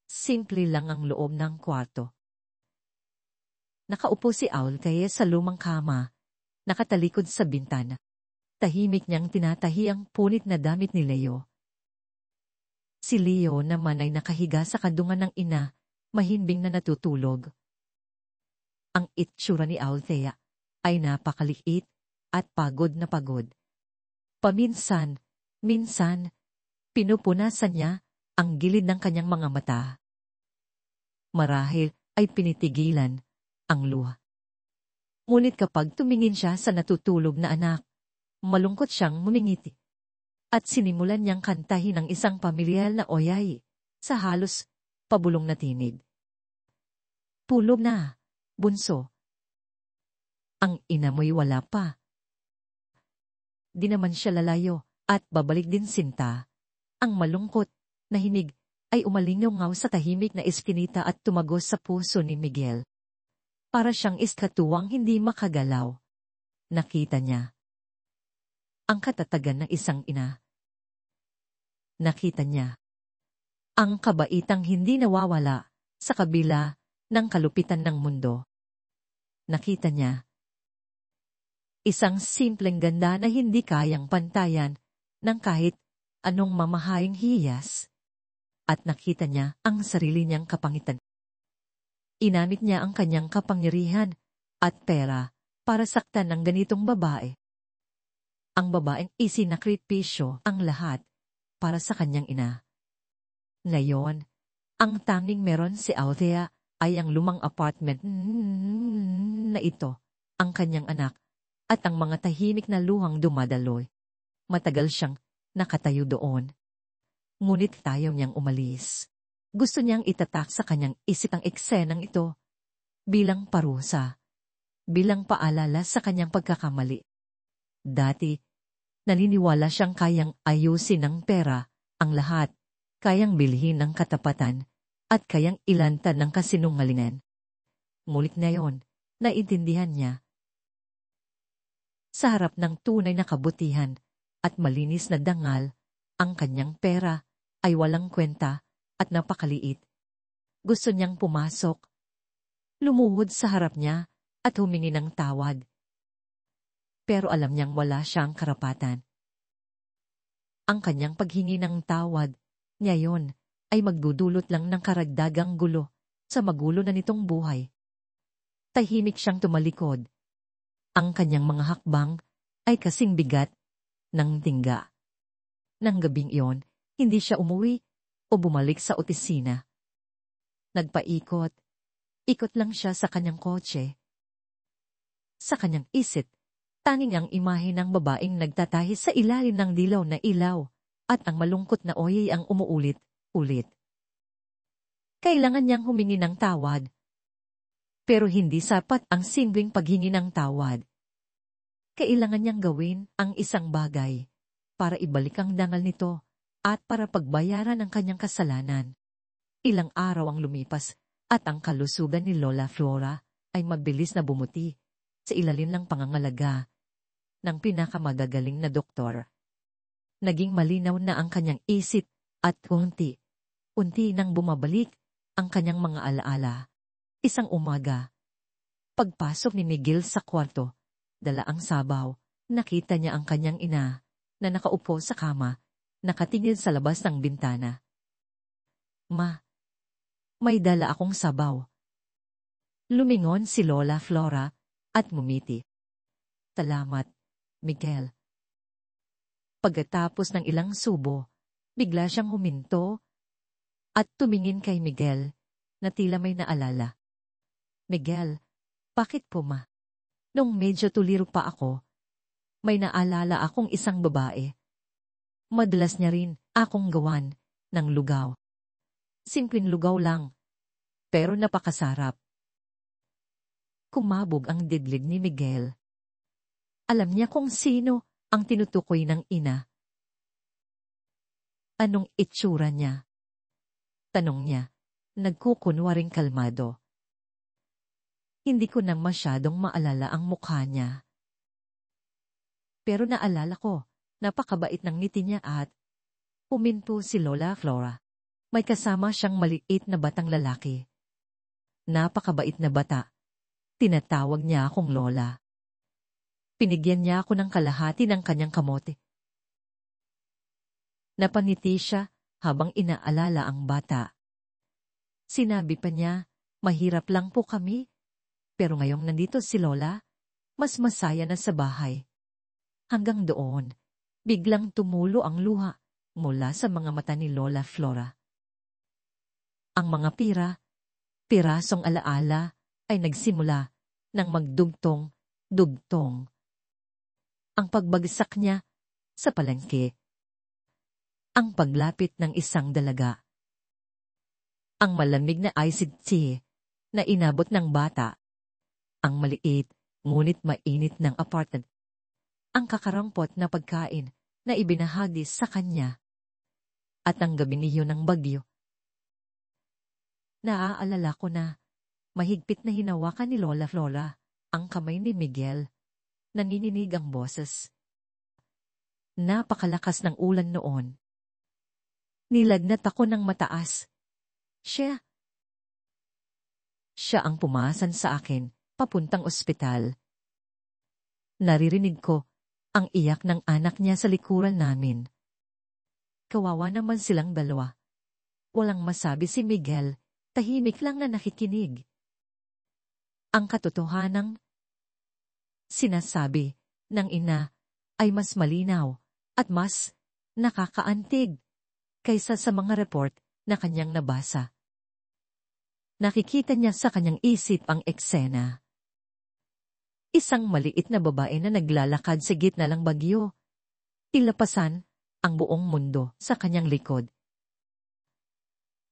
Simple lang ang loob ng kwarto. Nakaupo si Althea sa lumang kama, nakatalikod sa bintana. Tahimik niyang tinatahi ang punit na damit ni Leo. Si Leo naman ay nakahiga sa kandungan ng ina, mahimbing na natutulog. Ang itsura ni Althea ay napakaliit at pagod na pagod. Paminsan, pinupunasan niya ang gilid ng kanyang mga mata. Marahil ay pinitigilan ang luha. Ngunit kapag tumingin siya sa natutulog na anak, malungkot siyang ngumingiti. At sinimulan niyang kantahin ang isang pamilyal na oyay sa halos pabulong na tinig. Tulog na, bunso. Ang ina mo'y wala pa. Di naman siya lalayo at babalik din sinta. Ang malungkot na hinig ay umalingaw sa tahimik na eskinita at tumagos sa puso ni Miguel. Para siyang iskatuwang hindi makagalaw. Nakita niya ang katatagan ng isang ina. Nakita niya ang kabaitang hindi nawawala sa kabila ng kalupitan ng mundo. Nakita niya isang simpleng ganda na hindi kayang pantayan ng kahit anong mamahaying hiyas. At nakita niya ang sarili niyang kapangitan. Inamit niya ang kanyang kapangyarihan at pera para saktan ng ganitong babae. Ang babaeng isinakripisyo ang lahat para sa kanyang ina. Ngayon, ang tanging meron si Althea ay ang lumang apartment na ito, ang kanyang anak, at ang mga tahimik na luhang dumadaloy. Matagal siyang nakatayo doon. Ngunit tayo niyang umalis. Gusto niyang itatak sa kanyang isip ang eksenang ito bilang parusa, bilang paalala sa kanyang pagkakamali. Dati, naniniwala siyang kayang ayusin ng pera ang lahat, kayang bilhin ng katapatan, at kayang ilantan ng kasinungalingan. Ngunit ngayon, naintindihan niya. Sa harap ng tunay na kabutihan at malinis na dangal, ang kanyang pera ay walang kwenta at napakaliit. Gusto niyang pumasok, lumuhod sa harap niya at humingi ng tawad. Pero alam niyang wala siyang karapatan. Ang kanyang paghingi ng tawad, ngayon, ay magdudulot lang ng karagdagang gulo sa magulo na nitong buhay. Tahimik siyang tumalikod. Ang kanyang mga hakbang ay kasing bigat ng tingga. Nang gabing iyon, hindi siya umuwi o bumalik sa opisina. Nagpaikot. Ikot lang siya sa kanyang kotse. Sa kanyang isip, tanging ang imahe ng babaeng nagtatahi sa ilalim ng dilaw na ilaw at ang malungkot na oy ang umuulit-ulit. Kailangan niyang humingi ng tawad. Pero hindi sapat ang simpleng paghingi ng tawad. Kailangan niyang gawin ang isang bagay para ibalik ang dangal nito at para pagbayaran ang kanyang kasalanan. Ilang araw ang lumipas at ang kalusugan ni Lola Flora ay mabilis na bumuti sa ilalim ng pangangalaga ng pinakamagagaling na doktor. Naging malinaw na ang kanyang isip at unti nang bumabalik ang kanyang mga alaala. Isang umaga, pagpasok ni Miguel sa kwarto, dala ang sabaw, nakita niya ang kanyang ina na nakaupo sa kama, nakatingin sa labas ng bintana. "Ma, may dala akong sabaw." Lumingon si Lola Flora at ngumiti. "Salamat, Miguel." Pagkatapos ng ilang subo, bigla siyang huminto at tumingin kay Miguel na tila may naalala. "Miguel, bakit po ma? Nung medyo tuliro pa ako, may naalala akong isang babae. Madalas niya rin akong gawan ng lugaw. Simpleng lugaw lang, pero napakasarap." Kumabog ang dibdib ni Miguel. Alam niya kung sino ang tinutukoy ng ina. "Anong itsura niya?" tanong niya, nagkukunwaring kalmado. "Hindi ko na masyadong maalala ang mukha niya. Pero naalala ko, napakabait ng ngiti niya at..." Huminto si Lola Flora. May kasama siyang maliit na batang lalaki. Napakabait na bata. Tinatawag niya akong Lola. Pinigyan niya ako ng kalahati ng kanyang kamote. Napangiti siya habang inaalala ang bata. Sinabi pa niya, "Mahirap lang po kami. Pero ngayong nandito si Lola, mas masaya na sa bahay." Hanggang doon, biglang tumulo ang luha mula sa mga mata ni Lola Flora. Ang mga pirasong alaala ay nagsimula ng magdugtong-dugtong. Ang pagbagsak niya sa palengke. Ang paglapit ng isang dalaga. Ang malamig na iced tea na inabot ng bata. Ang maliit, ngunit mainit ng apartment. Ang kakarampot na pagkain na ibinahagi sa kanya. At ang gabing iyon ng bagyo. Naaalala ko na mahigpit na hinawakan ni Lola Flora ang kamay ni Miguel. Nanininig ang boses. Napakalakas ng ulan noon. Nilagnat ako ng mataas. Siya ang pumasan sa akin, papuntang ospital. Naririnig ko ang iyak ng anak niya sa likuran namin. Kawawa naman silang dalawa. Walang masabi si Miguel, tahimik lang na nakikinig. Ang katotohanang sinasabi ng ina ay mas malinaw at mas nakakaantig kaysa sa mga report na kanyang nabasa. Nakikita niya sa kanyang isip ang eksena. Isang maliit na babae na naglalakad sa gitna ng bagyo. Tilapasan ang buong mundo sa kanyang likod.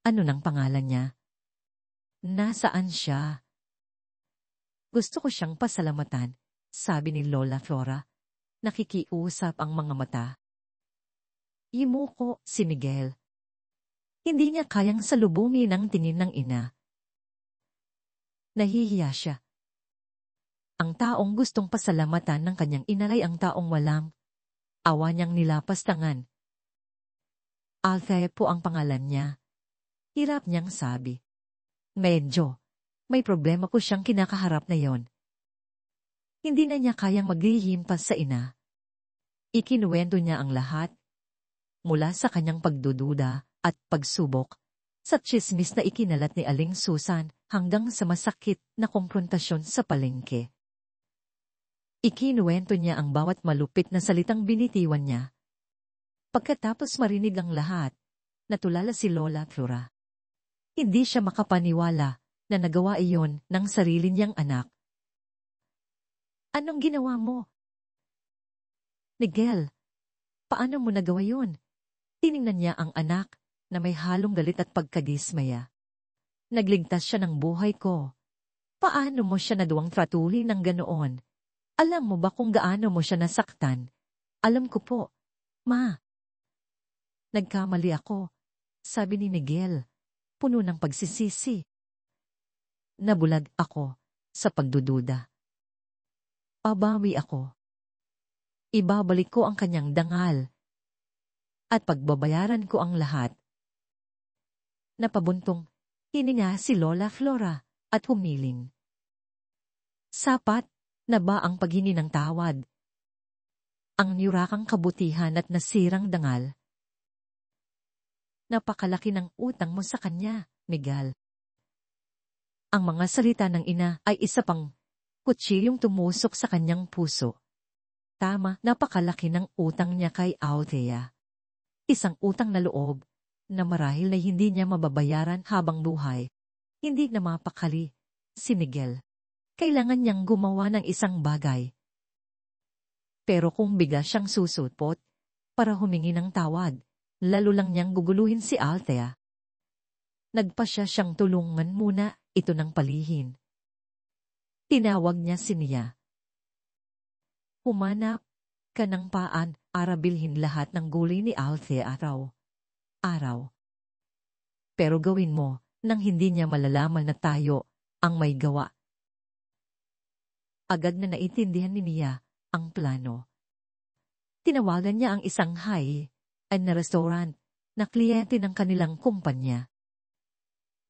Ano nang pangalan niya? Nasaan siya? Gusto ko siyang pasalamatan, sabi ni Lola Flora. Nakikiusap ang mga mata. Yumuko si Miguel. Hindi niya kayang salubungin ang tingin ng ina. Nahihiya siya. Ang taong gustong pasalamatan ng kanyang inalay ang taong walang awa niyang nilapastangan. Althea po ang pangalan niya. Hirap niyang sabi. Medyo, may problema ko siyang kinakaharap na yon. Hindi na niya kayang maglihim pa sa ina. Ikinuwento niya ang lahat, mula sa kanyang pagdududa at pagsubok, sa tsismis na ikinalat ni Aling Susan hanggang sa masakit na komprontasyon sa palengke. Ikinuwento niya ang bawat malupit na salitang binitiwan niya. Pagkatapos marinig ang lahat, natulala si Lola Flora. Hindi siya makapaniwala na nagawa iyon ng sarili niyang anak. Anong ginawa mo? Miguel, paano mo nagawa yun? Tiningnan niya ang anak na may halong galit at pagkadismaya. Nagligtas siya ng buhay ko. Paano mo siya naduwang tratuhin ng ganoon? Alam mo ba kung gaano mo siya nasaktan? Alam ko po, Ma. Nagkamali ako, sabi ni Miguel, puno ng pagsisisi. Nabulag ako sa pagdududa. Babawi ako. Ibabalik ko ang kanyang dangal at pagbabayaran ko ang lahat. Napabuntong hininga si Lola Flora at humiling. Sapat na ba ang paghingi ng tawad? Ang nirakang kabutihan at nasirang dangal. Napakalaki ng utang mo sa kanya, Miguel. Ang mga salita ng ina ay isa pang kutsilyong tumusok sa kanyang puso. Tama, napakalaki ng utang niya kay Althea. Isang utang na loob na marahil na hindi niya mababayaran habang buhay. Hindi na mapakali si Miguel. Kailangan niyang gumawa ng isang bagay. Pero kung bigla siyang susupot para humingi ng tawad, lalo lang niyang guguluhin si Althea. Nagpasya siyang tulungan muna ito ng palihin. Tinawag niya si Nia. Humanap ka ng paan para bilhin lahat ng gulay ni Althea araw. Pero gawin mo nang hindi niya malalaman na tayo ang may gawa. Agad na naiintindihan ni Nia ang plano. Tinawagan niya ang isang high-end na restaurant na kliyente ng kanilang kumpanya.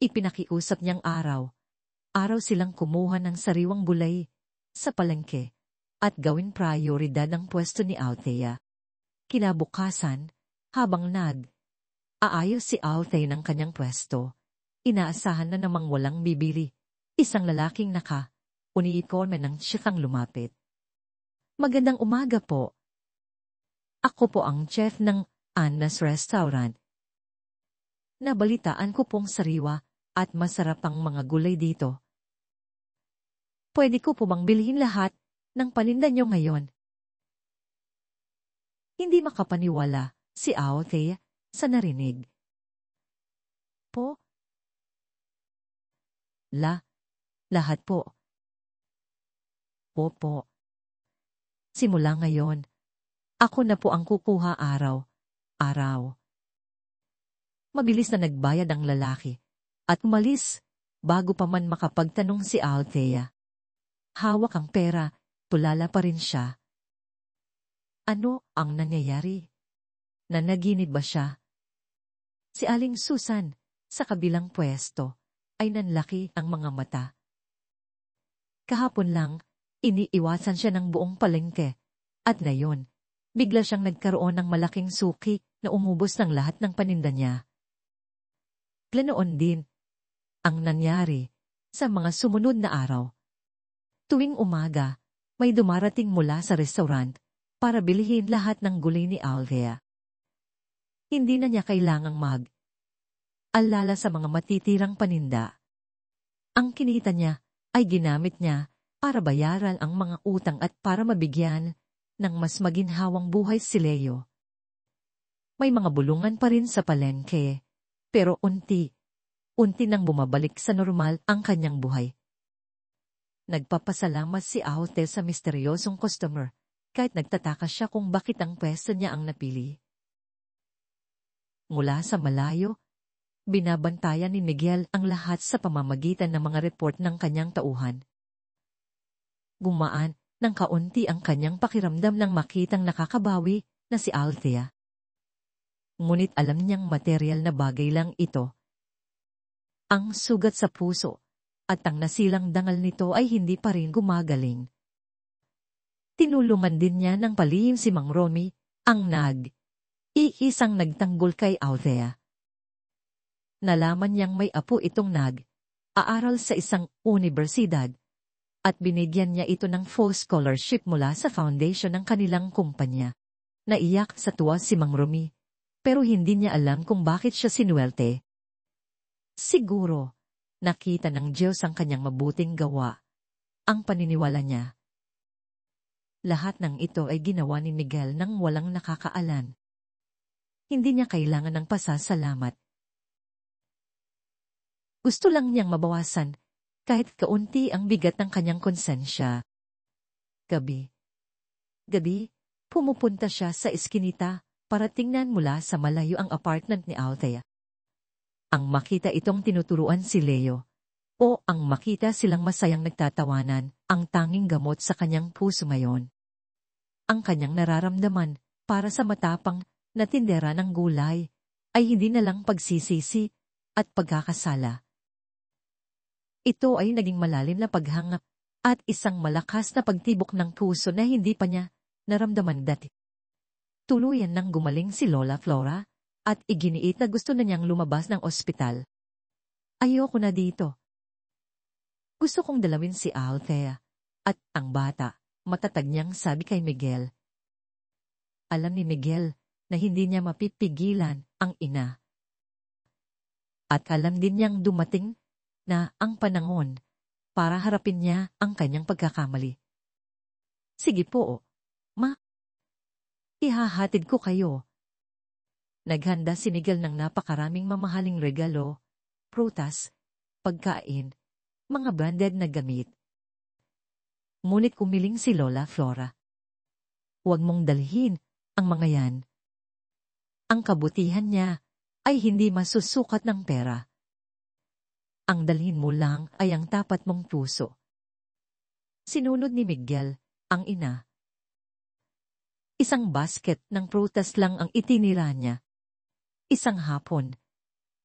Ipinakiusap niyang araw silang kumuha ng sariwang gulay sa palengke at gawin prioridad ang pwesto ni Althea. Kinabukasan, habang aayos si Althea ng kanyang pwesto, inaasahan na namang walang bibili. Isang lalaking uniforme ng siyakang lumapit. Magandang umaga po. Ako po ang chef ng Anna's Restaurant. Nabalitaan ko pong sariwa at masarap ang mga gulay dito. Pwede ko po bang bilhin lahat ng paninda niyo ngayon? Hindi makapaniwala si Althea sa narinig. Po? Lahat po. Po. Simula ngayon, ako na po ang kukuha araw. Mabilis na nagbayad ang lalaki at umalis bago pa man makapagtanong si Althea. Hawak ang pera, tulala pa rin siya. Ano ang nangyayari? Nanaginip ba siya? Si Aling Susan, sa kabilang pwesto, ay nanlaki ang mga mata. Kahapon lang, iniiwasan siya ng buong palengke, at ngayon, bigla siyang nagkaroon ng malaking suki na umubos ng lahat ng paninda niya. Ganoon din ang nangyari sa mga sumunod na araw. Tuwing umaga, may dumarating mula sa restaurant para bilhin lahat ng gulay ni Althea. Hindi na niya kailangang alala sa mga matitirang paninda. Ang kinita niya ay ginamit niya para bayaran ang mga utang at para mabigyan ng mas maginhawang buhay si Leo. May mga bulungan pa rin sa palengke, pero unti nang bumabalik sa normal ang kanyang buhay. Nagpapasalamat si Althea sa misteryosong customer, kahit nagtataka siya kung bakit ang pwesto niya ang napili. Mula sa malayo, binabantayan ni Miguel ang lahat sa pamamagitan ng mga report ng kanyang tauhan. Gumaan ng kaunti ang kanyang pakiramdam nang makitang nakakabawi na si Althea. Ngunit alam niyang material na bagay lang ito. Ang sugat sa puso at ang nasilang dangal nito ay hindi pa rin gumagaling. Tinulungan din niya ng palihim si Mang Romy, ang iisang nagtanggol kay Althea. Nalaman niyang may apo itong aaral sa isang universidad, at binigyan niya ito ng full scholarship mula sa foundation ng kanilang kumpanya. Naiyak sa tuwa si Mang Romy, pero hindi niya alam kung bakit siya sinuwerte. Siguro, nakita ng Diyos ang kanyang mabuting gawa, ang paniniwala niya. Lahat ng ito ay ginawa ni Miguel nang walang nakakaalam. Hindi niya kailangan ng pasasalamat. Gusto lang niyang mabawasan kahit kaunti ang bigat ng kanyang konsensya. Gabi, pumupunta siya sa eskinita para tingnan mula sa malayo ang apartment ni Althea. Ang makita itong tinuturuan si Leo, o ang makita silang masayang nagtatawanan, ang tanging gamot sa kanyang puso ngayon. Ang kanyang nararamdaman para sa matapang na tindera ng gulay ay hindi na lang pagsisisi at pagkakasala. Ito ay naging malalim na paghanga at isang malakas na pagtibok ng puso na hindi pa niya naramdaman dati. Tuluyan nang gumaling si Lola Flora at iginiit na gusto na niyang lumabas ng ospital. Ayoko na dito. Gusto kong dalawin si Althea at ang bata, matatag niyang sabi kay Miguel. Alam ni Miguel na hindi niya mapipigilan ang ina. At alam din niyang dumating na ang panahon para harapin niya ang kanyang pagkakamali. Sige po, ma. Ihahatid ko kayo. Naghanda si Miguel ng napakaraming mamahaling regalo, prutas, pagkain, mga branded na gamit. Ngunit umiling si Lola Flora. Huwag mong dalhin ang mga yan. Ang kabutihan niya ay hindi masusukat ng pera. Ang dalhin mo lang ay ang tapat mong puso. Sinunod ni Miguel ang ina. Isang basket ng prutas lang ang itinira niya. Isang hapon,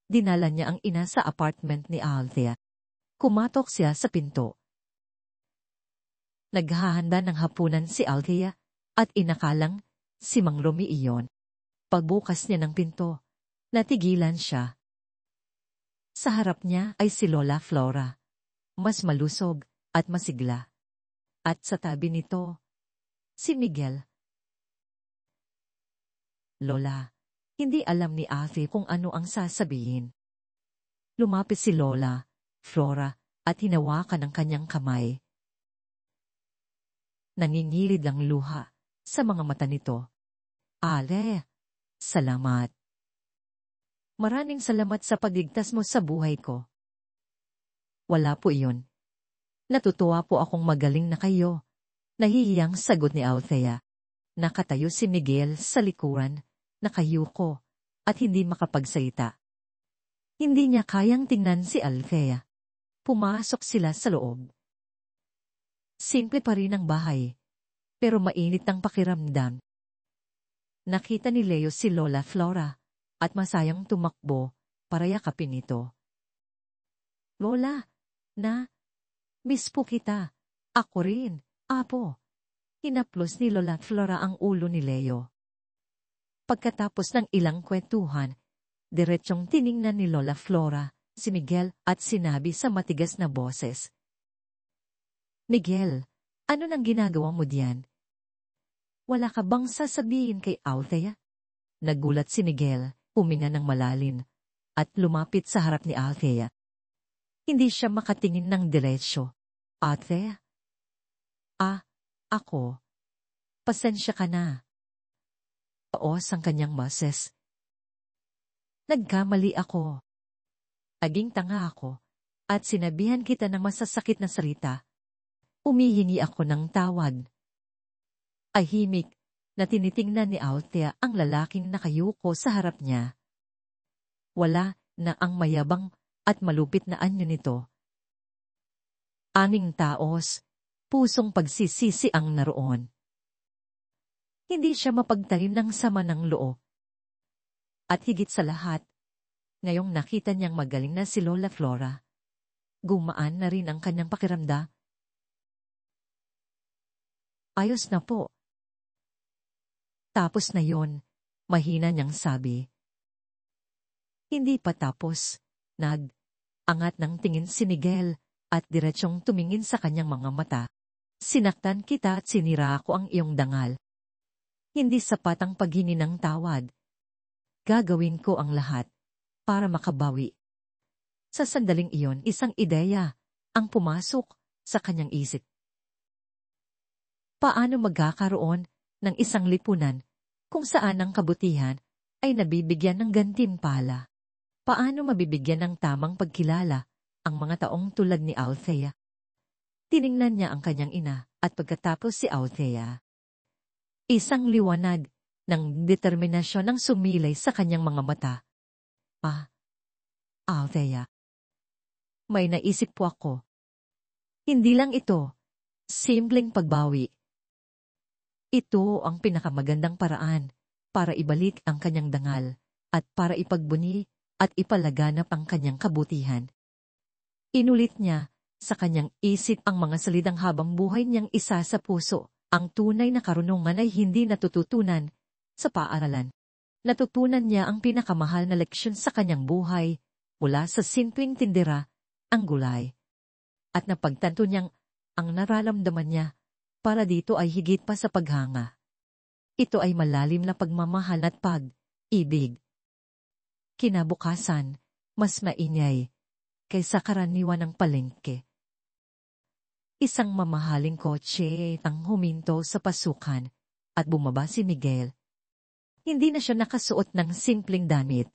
dinala niya ang ina sa apartment ni Althea. Kumatok siya sa pinto. Naghahanda ng hapunan si Althea at inakalang si Mang Romy iyon. Pagbukas niya ng pinto, natigilan siya. Sa harap niya ay si Lola Flora, mas malusog at masigla. At sa tabi nito, si Miguel. Lola, hindi alam ni Ate kung ano ang sasabihin. Lumapit si Lola Flora at hinawakan ang kanyang kamay. Nangingilid ang luha sa mga mata nito. Ale, salamat. Maraming salamat sa pagligtas mo sa buhay ko. Wala po iyon. Natutuwa po akong magaling na kayo. Nahihiyang sagot ni Althea. Nakatayo si Miguel sa likuran, nakayuko, at hindi makapagsalita. Hindi niya kayang tingnan si Althea. Pumasok sila sa loob. Simple pa rin ang bahay, pero mainit ang pakiramdam. Nakita ni Leo si Lola Flora at masayang tumakbo para yakapin ito. Lola, miss po kita. Ako rin, apo. Hinaplos ni Lola Flora ang ulo ni Leo. Pagkatapos ng ilang kwentuhan, diretsyong tiningnan ni Lola Flora si Miguel at sinabi sa matigas na boses. Miguel, ano nang ginagawa mo diyan? Wala ka bang sasabihin kay Althea? Nagulat si Miguel, huminga ng malalim, at lumapit sa harap ni Althea. Hindi siya makatingin ng diretsyo. Althea? Ako. Pasensya ka na. Paos ang kanyang boses. Nagkamali ako. Aging tanga ako, at sinabihan kita ng masasakit na salita. Umihingi ako ng tawad. Ahimik na tinitingnan ni Althea ang lalaking nakayuko sa harap niya. Wala na ang mayabang at malupit na anyo nito. Aning taos, pusong pagsisisi ang naroon. Hindi siya mapagtalim ng sama ng loob. At higit sa lahat, ngayong nakita niyang magaling na si Lola Flora, gumaan na rin ang kanyang pakiramdam. Ayos na po. Tapos na yon, mahina niyang sabi. Hindi pa tapos. Angat ng tingin si Miguel at diretsyong tumingin sa kanyang mga mata. Sinaktan kita at sinira ko ang iyong dangal. Hindi sapat ang paghingi ng tawad. Gagawin ko ang lahat para makabawi. Sa sandaling iyon, isang ideya ang pumasok sa kanyang isip. Paano magkakaroon ng isang lipunan kung saan ang kabutihan ay nabibigyan ng gantimpala? Paano mabibigyan ng tamang pagkilala ang mga taong tulad ni Althea? Tiningnan niya ang kanyang ina at pagkatapos si Althea. Isang liwanag ng determinasyon ang sumilay sa kanyang mga mata. Althea. May naisip po ako. Hindi lang ito, simpleng pagbawi. Ito ang pinakamagandang paraan para ibalik ang kanyang dangal at para ipagbuni at ipalaganap ang kanyang kabutihan. Inulit niya sa kanyang isip ang mga salitang habang buhay niyang isa sa puso. Ang tunay na karunungan ay hindi natututunan sa paaralan. Natutunan niya ang pinakamahal na leksyon sa kanyang buhay mula sa simpleng tindera, ang gulay. At napagtanto niyang ang nararamdaman niya para dito ay higit pa sa paghanga. Ito ay malalim na pagmamahal at pag-ibig. Kinabukasan, mas maingay kaysa karaniwan ng palengke. Isang mamahaling kotse ang huminto sa pasukan at bumaba si Miguel. Hindi na siya nakasuot ng simpleng damit.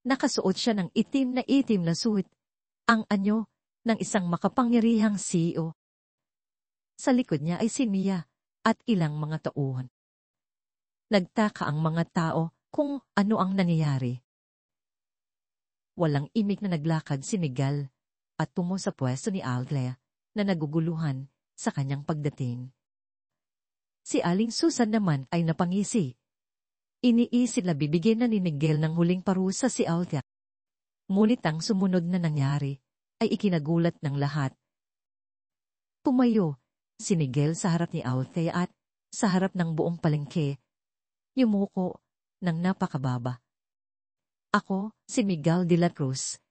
Nakasuot siya ng itim na suit, ang anyo ng isang makapangyarihang CEO. Sa likod niya ay si Mia at ilang mga tauhan. Nagtaka ang mga tao kung ano ang nangyayari. Walang imik na naglakad si Miguel at tumo sa pwesto ni Althea na naguguluhan sa kanyang pagdating. Si Aling Susan naman ay napangisi. Iniisip na bibigyan na ni Miguel ng huling parusa si Althea. Ngunit ang sumunod na nangyari ay ikinagulat ng lahat. Pumayo si Miguel sa harap ni Althea at sa harap ng buong palengke, yumuko ng napakababa. Ako, si Miguel de la Cruz,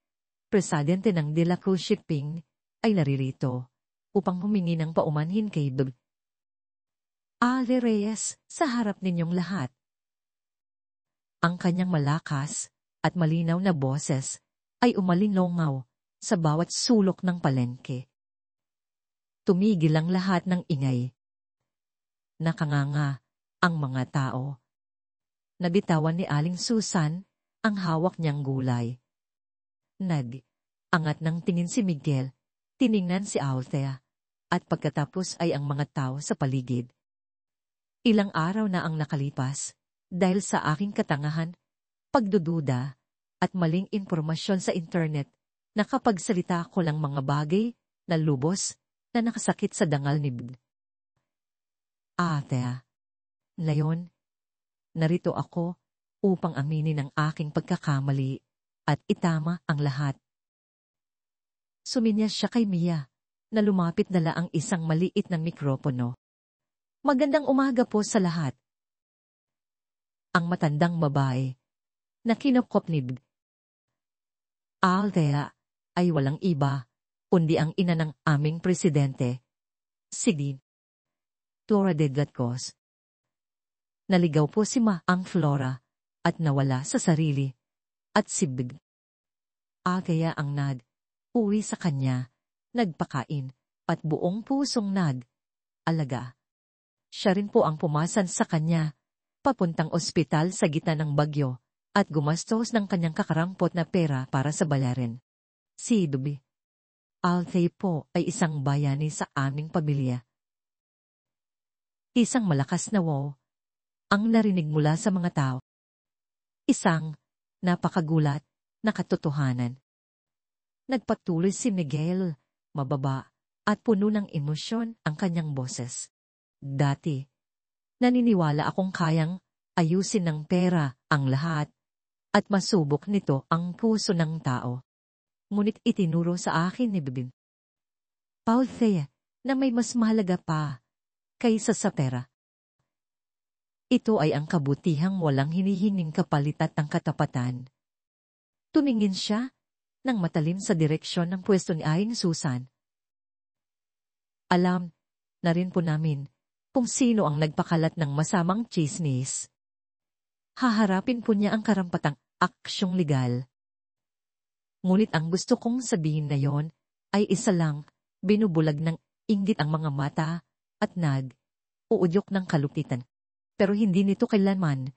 presidente ng De La Cruz Shipping, ay naririto upang humingi ng paumanhin kay Dub. Ale Reyes, sa harap ninyong lahat. Ang kanyang malakas at malinaw na boses ay umalinlongaw sa bawat sulok ng palengke. Tumigil ang lahat ng ingay. Nakanganga ang mga tao. Nabitawan ni Aling Susan ang hawak niyang gulay. Angat ng tingin si Miguel, tiningnan si Althea, at pagkatapos ay ang mga tao sa paligid. Ilang araw na ang nakalipas, dahil sa aking katangahan, pagdududa, at maling impormasyon sa internet, nakapagsalita ko lang mga bagay na lubos na nakasakit sa dangal ni Bud. Althea. Ngayon, narito ako upang aminin ang aking pagkakamali at itama ang lahat. Suminyas siya kay Mia, na lumapit dala ang isang maliit na mikropono. Magandang umaga po sa lahat. Ang matandang babae, na kinukop ni Bud. Althea ay walang iba, kundi ang ina ng aming presidente, si Dean Tora de Gatcos. Naligaw po si Maang Flora at nawala sa sarili, at si Bud. Althea ang uwi sa kanya, nagpakain, at buong pusong alaga. Siya rin po ang pumasan sa kanya, papuntang ospital sa gitna ng bagyo, at gumastos ng kanyang kakarampot na pera para sa bayarin. Si Dubi. Althea po ay isang bayani sa aming pamilya. Isang malakas na wow ang narinig mula sa mga tao. Isang napakagulat na katotohanan. Nagpatuloy si Miguel, mababa at puno ng emosyon ang kanyang boses. Dati, naniniwala akong kayang ayusin ng pera ang lahat at masubok nito ang puso ng tao. Ngunit itinuro sa akin ni Bibin Althea na may mas mahalaga pa. kaysa sa pera. Ito ay ang kabutihang walang hinihinging kapalit at ang katapatan. Tumingin siya nang matalim sa direksyon ng pwesto ni Aling Susan. Alam na rin po namin kung sino ang nagpakalat ng masamang tsismis. Haharapin po niya ang karampatang aksyong legal. Ngunit ang gusto kong sabihin na yon ay isa lang, binubulag ng inggit ang mga mata at uudyok ng kalupitan. Pero hindi nito kailanman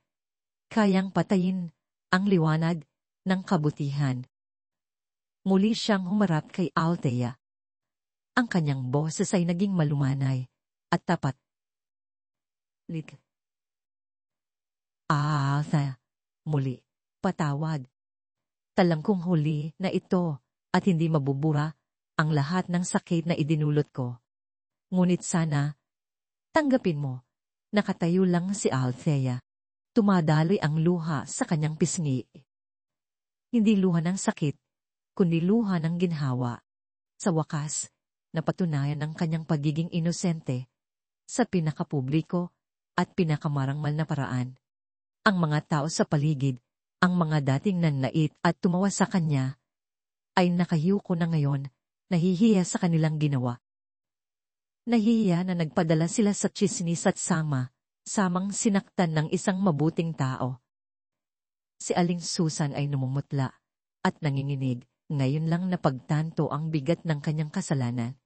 kayang patayin ang liwanag ng kabutihan. Muli siyang humarap kay Althea. Ang kanyang boses ay naging malumanay at tapat. Althea, muli, patawad. Talang kong huli na ito at hindi mabubura ang lahat ng sakit na idinulot ko. Ngunit sana, tanggapin mo, nakatayo lang si Althea. Tumadaloy ang luha sa kanyang pisngi. Hindi luha ng sakit, kundi luha ng ginhawa. Sa wakas, napatunayan ang kanyang pagiging inosente sa pinakapubliko at pinakamarangmal na paraan. Ang mga tao sa paligid, ang mga dating nanlait at tumawa sa kanya, ay nakahiyuko na ngayon, nahihiya sa kanilang ginawa. Nahihiya na nagpadala sila sa tsismis at samang sinaktan ng isang mabuting tao. Si Aling Susan ay numumutla at nanginginig, ngayon lang napagtanto ang bigat ng kanyang kasalanan.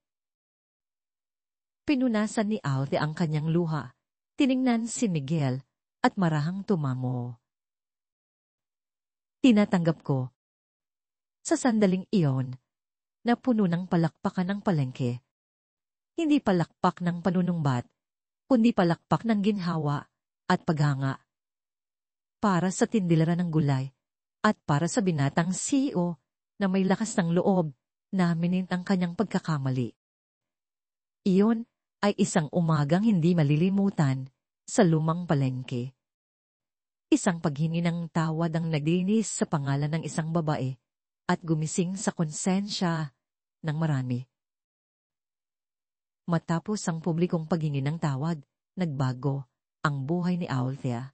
Pinunasan ni Althea ang kanyang luha, tiningnan si Miguel at marahang tumamo. Tinatanggap ko. Sa sandaling iyon, na puno ng palakpakan ng palengke. Hindi palakpak ng panunumbat, kundi palakpak ng ginhawa at paghanga. Para sa tindilaran ng gulay at para sa binatang CEO na may lakas ng loob na aminin ang kanyang pagkakamali. Iyon ay isang umagang hindi malilimutan sa lumang palengke. Isang paghingi ng tawad ang naglinis sa pangalan ng isang babae at gumising sa konsensya ng marami. Matapos ang publikong paghingi ng tawad, nagbago ang buhay ni Althea.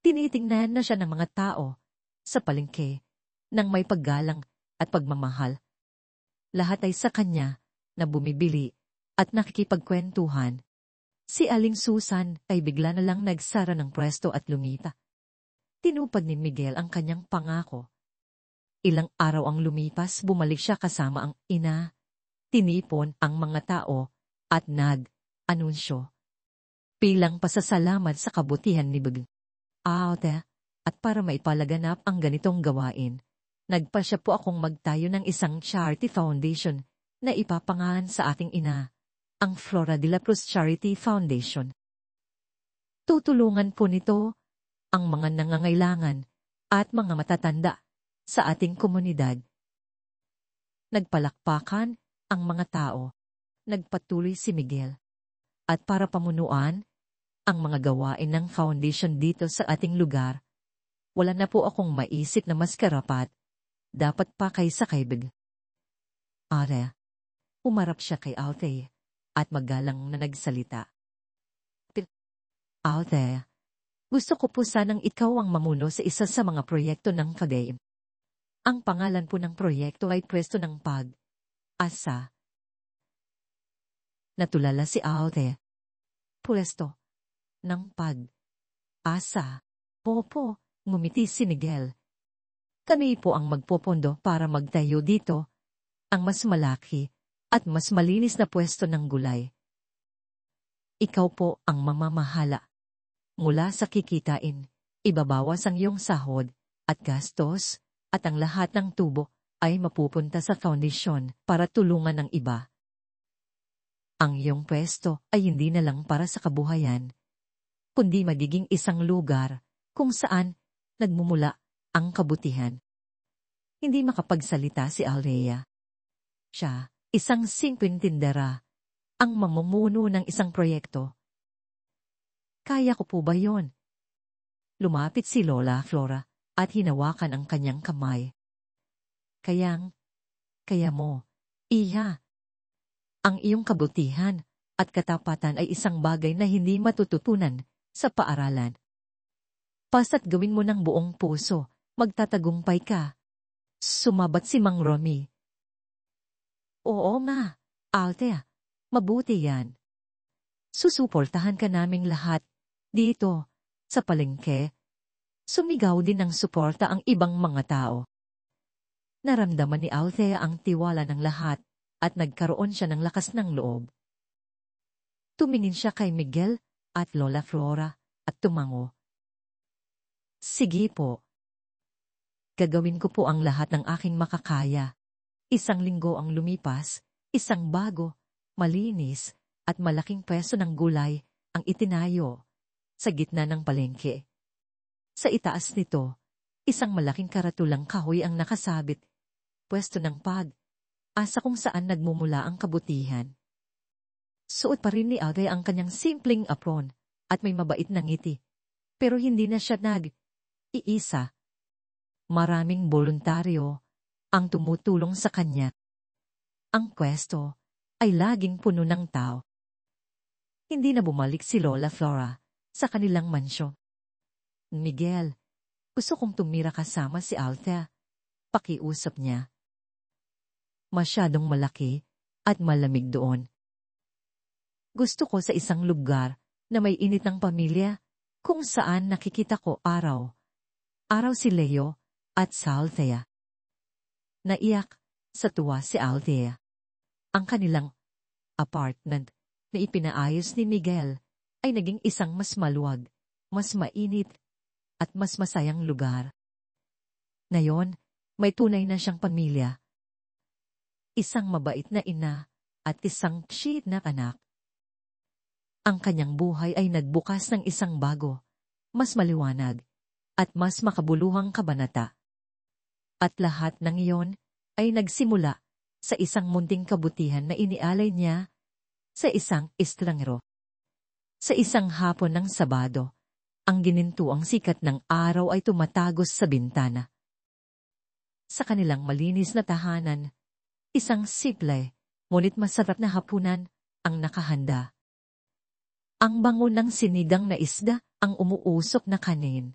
Tinitingnan na siya ng mga tao sa palengke ng may paggalang at pagmamahal. Lahat ay sa kanya na bumibili at nakikipagkwentuhan. Si Aling Susan ay bigla na lang nagsara ng pwesto at lumita. Tinupad ni Miguel ang kanyang pangako. Ilang araw ang lumipas, bumalik siya kasama ang ina. Tinipon ang mga tao at nag-anunsyo. Bilang pasasalamat sa kabutihan ni Althea at para maipalaganap ang ganitong gawain, nagpasya po akong magtayo ng isang charity foundation na ipapangalan sa aking ina, ang Flora de la Cruz Charity Foundation. Tutulungan po nito ang mga nangangailangan at mga matatanda sa ating komunidad. Nagpalakpakan ang mga tao, nagpatuloy si Miguel. At para pamunuan ang mga gawain ng foundation dito sa ating lugar, wala na po akong maisip na mas karapat, dapat pa kaysa kay Althea. Umarap siya kay Althea at magalang na nagsalita. Althea, gusto ko po sanang ikaw ang mamuno sa isa sa mga proyekto ng Kagame. Ang pangalan po ng proyekto ay Pwesto ng Pag-asa. Natulala si Althea. Pwesto ng Pag-asa. Opo, ngumiti si Miguel. Kami po ang magpopondo para magtayo dito ang mas malaki at mas malinis na pwesto ng gulay. Ikaw po ang mamamahala. Mula sa kikitain, ibabawas ang iyong sahod at gastos at ang lahat ng tubo ay mapupunta sa foundation para tulungan ng iba. Ang iyong pwesto ay hindi na lang para sa kabuhayan, kundi magiging isang lugar kung saan nagmumula ang kabutihan. Hindi makapagsalita si Althea. Siya, isang simpleng tindera, ang mamumuno ng isang proyekto. Kaya ko po ba yon? Lumapit si Lola Flora at hinawakan ang kanyang kamay. Kaya mo, Iha, ang iyong kabutihan at katapatan ay isang bagay na hindi matututunan sa paaralan. Basta't gawin mo ng buong puso, magtatagumpay ka. Sumabat si Mang Romy. Oo nga, Althea, mabuti yan. Susuportahan ka naming lahat. Dito, sa palengke, sumigaw din ng suporta ang ibang mga tao. Naramdaman ni Althea ang tiwala ng lahat at nagkaroon siya ng lakas ng loob. Tumingin siya kay Miguel at Lola Flora at tumango. Sige po. Gagawin ko po ang lahat ng aking makakaya. Isang linggo ang lumipas, isang bago, malinis, at malaking pwesto ng gulay ang itinayo sa gitna ng palengke. Sa itaas nito, isang malaking karatulang kahoy ang nakasabit, pwesto ng asa kung saan nagmumula ang kabutihan. Suot pa rin ni Agay ang kanyang simpleng apron at may mabait na ngiti, pero hindi na siya iisa. Maraming voluntaryo ang tumutulong sa kanya. Ang pwesto ay laging puno ng tao. Hindi na bumalik si Lola Flora sa kanilang mansyon. Miguel, gusto kong tumira kasama si Althea. Pakiusap niya. Masyadong malaki at malamig doon. Gusto ko sa isang lugar na may init ng pamilya kung saan nakikita ko araw si Leo at si Althea. Naiyak sa tuwa si Althea. Ang kanilang apartment na ipinaayos ni Miguel ay naging isang mas maluwag, mas mainit, at mas masayang lugar. Ngayon, may tunay na siyang pamilya. Isang mabait na ina at isang cute na anak. Ang kanyang buhay ay nagbukas ng isang bago, mas maliwanag, at mas makabuluhang kabanata. At lahat ng iyon ay nagsimula sa isang munting kabutihan na inialay niya sa isang estranghero. Sa isang hapon ng Sabado, ang ginintuang sikat ng araw ay tumatagos sa bintana. Sa kanilang malinis na tahanan, isang simple, ngunit masarap na hapunan ang nakahanda. Ang bango ng sinigang na isda ang umuusok na kanin.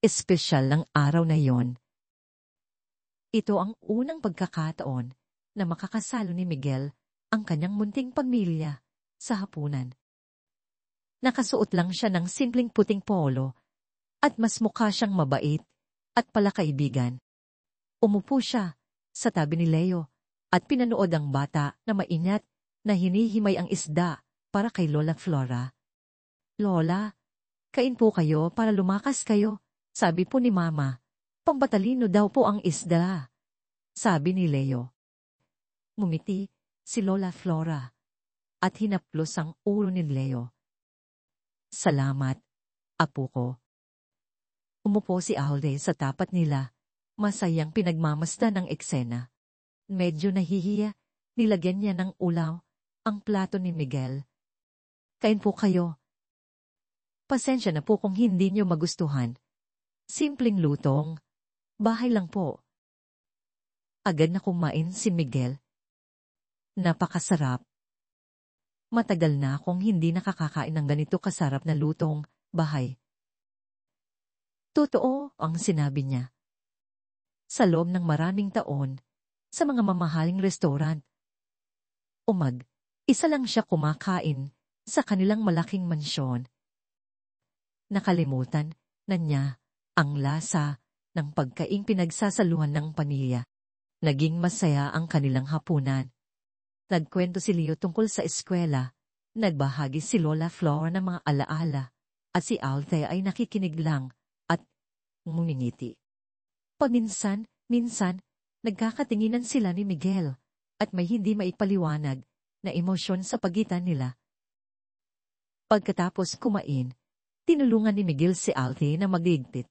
Espesyal ng araw na yon. Ito ang unang pagkakataon na makakasalo ni Miguel ang kanyang munting pamilya sa hapunan. Nakasuot lang siya ng simpleng puting polo at mas mukha siyang mabait at palakaibigan. Umupo siya sa tabi ni Leo at pinanood ang bata na maingat na hinihimay ang isda para kay Lola Flora. Lola, kain po kayo para lumakas kayo, sabi po ni Mama. Pambatalino daw po ang isda, sabi ni Leo. Ngumiti si Lola Flora at hinaplos ang ulo ni Leo. Salamat, apo ko. Umupo si Alde sa tapat nila, masayang pinagmamasdan ng eksena. Medyo nahihiya, nilagyan niya ng ulaw ang plato ni Miguel. Kain po kayo. Pasensya na po kung hindi niyo magustuhan. Simpleng lutong. Bahay lang po. Agad na kumain si Miguel. Napakasarap. Matagal na akong hindi nakakakain ng ganito kasarap na lutong bahay. Totoo ang sinabi niya. Sa loob ng maraming taon, sa mga mamahaling restaurant, isa lang siya kumakain sa kanilang malaking mansyon. Nakalimutan na niya ang lasa ng pagkaing pinagsasaluhan ng pamilya. Naging masaya ang kanilang hapunan. Nagkwento si Leo tungkol sa eskwela, nagbahagi si Lola Flora ng mga alaala, at si Althea ay nakikinig lang at ngumingiti. Paminsan, nagkakatinginan sila ni Miguel at may hindi maipaliwanag na emosyon sa pagitan nila. Pagkatapos kumain, tinulungan ni Miguel si Althea na magligpit.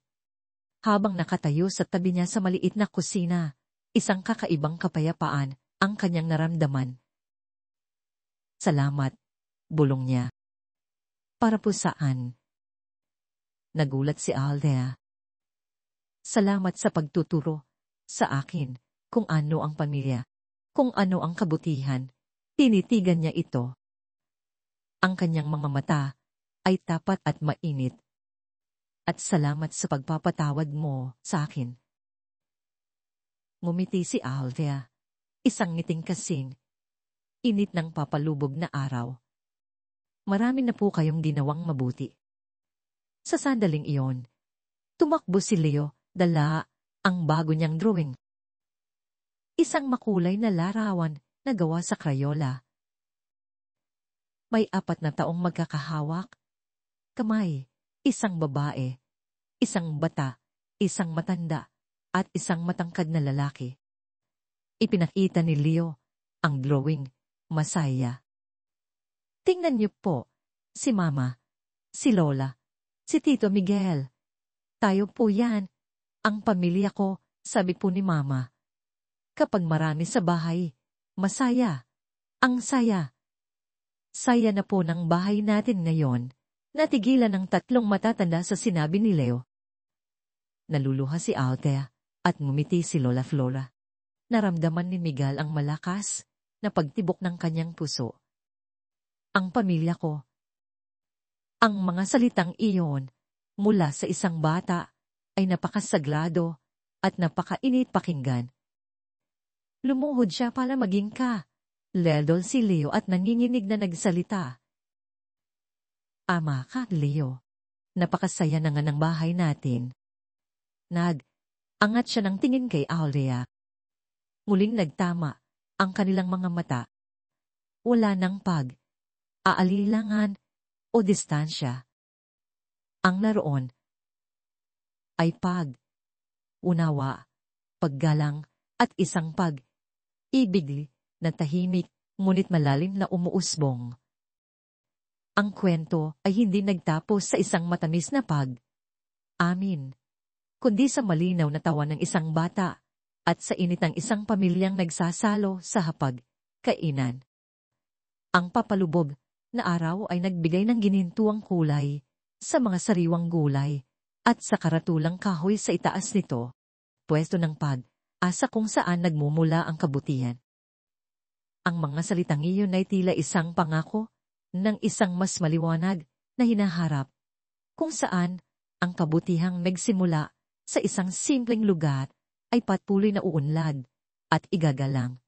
Habang nakatayo sa tabi niya sa maliit na kusina, isang kakaibang kapayapaan ang kanyang naramdaman. Salamat, bulong niya. Para po saan? Nagulat si Althea. Salamat sa pagtuturo sa akin kung ano ang pamilya, kung ano ang kabutihan, Tinitigan niya ito. Ang kanyang mga mata ay tapat at mainit. At salamat sa pagpapatawad mo sa akin. Ngumiti si Althea, isang ngiting kasing init ng papalubog na araw. Marami na po kayong ginawang mabuti. Sa sandaling iyon, tumakbo si Leo, dala ang bago niyang drawing. Isang makulay na larawan na gawa sa Crayola. May 4 na taong magkakahawak, kamay, isang babae, isang bata, isang matanda, at isang matangkad na lalaki. Ipinakita ni Leo ang drawing, masaya. Tingnan niyo po, si Mama, si Lola, si Tito Miguel. Tayo po yan, ang pamilya ko, sabi po ni Mama. Kapag marami sa bahay, masaya, ang saya. Saya na po ng bahay natin ngayon. Natigilan ng 3 matatanda sa sinabi ni Leo. Naluluha si Althea at ngumiti si Lola Flora. Naramdaman ni Miguel ang malakas na pagtibok ng kanyang puso. Ang pamilya ko. Ang mga salitang iyon mula sa isang bata ay napakasagrado at napakainit pakinggan. Lumuhod siya para maging ka. Ledol si Leo at nanginginig na nagsalita. Ama ka, Leo. Napakasaya na nga ng bahay natin. Angat siya ng tingin kay Althea. Muling nagtama ang kanilang mga mata. Wala nang aalilangan o distansya. Ang naroon ay unawa, paggalang at isang ibig na tahimik ngunit malalim na umuusbong. Ang kwento ay hindi nagtapos sa isang matamis na amin, kundi sa malinaw na tawa ng isang bata at sa init ng isang pamilyang nagsasalo sa kainan. Ang papalubog na araw ay nagbigay ng ginintuang kulay sa mga sariwang gulay at sa karatulang kahoy sa itaas nito, pwesto ng asa kung saan nagmumula ang kabutihan. Ang mga salitang iyon ay tila isang pangako ng isang mas maliwanag na hinaharap, kung saan ang kabutihang nagsimula sa isang simpleng lugar ay patuloy na uunlad at igagalang.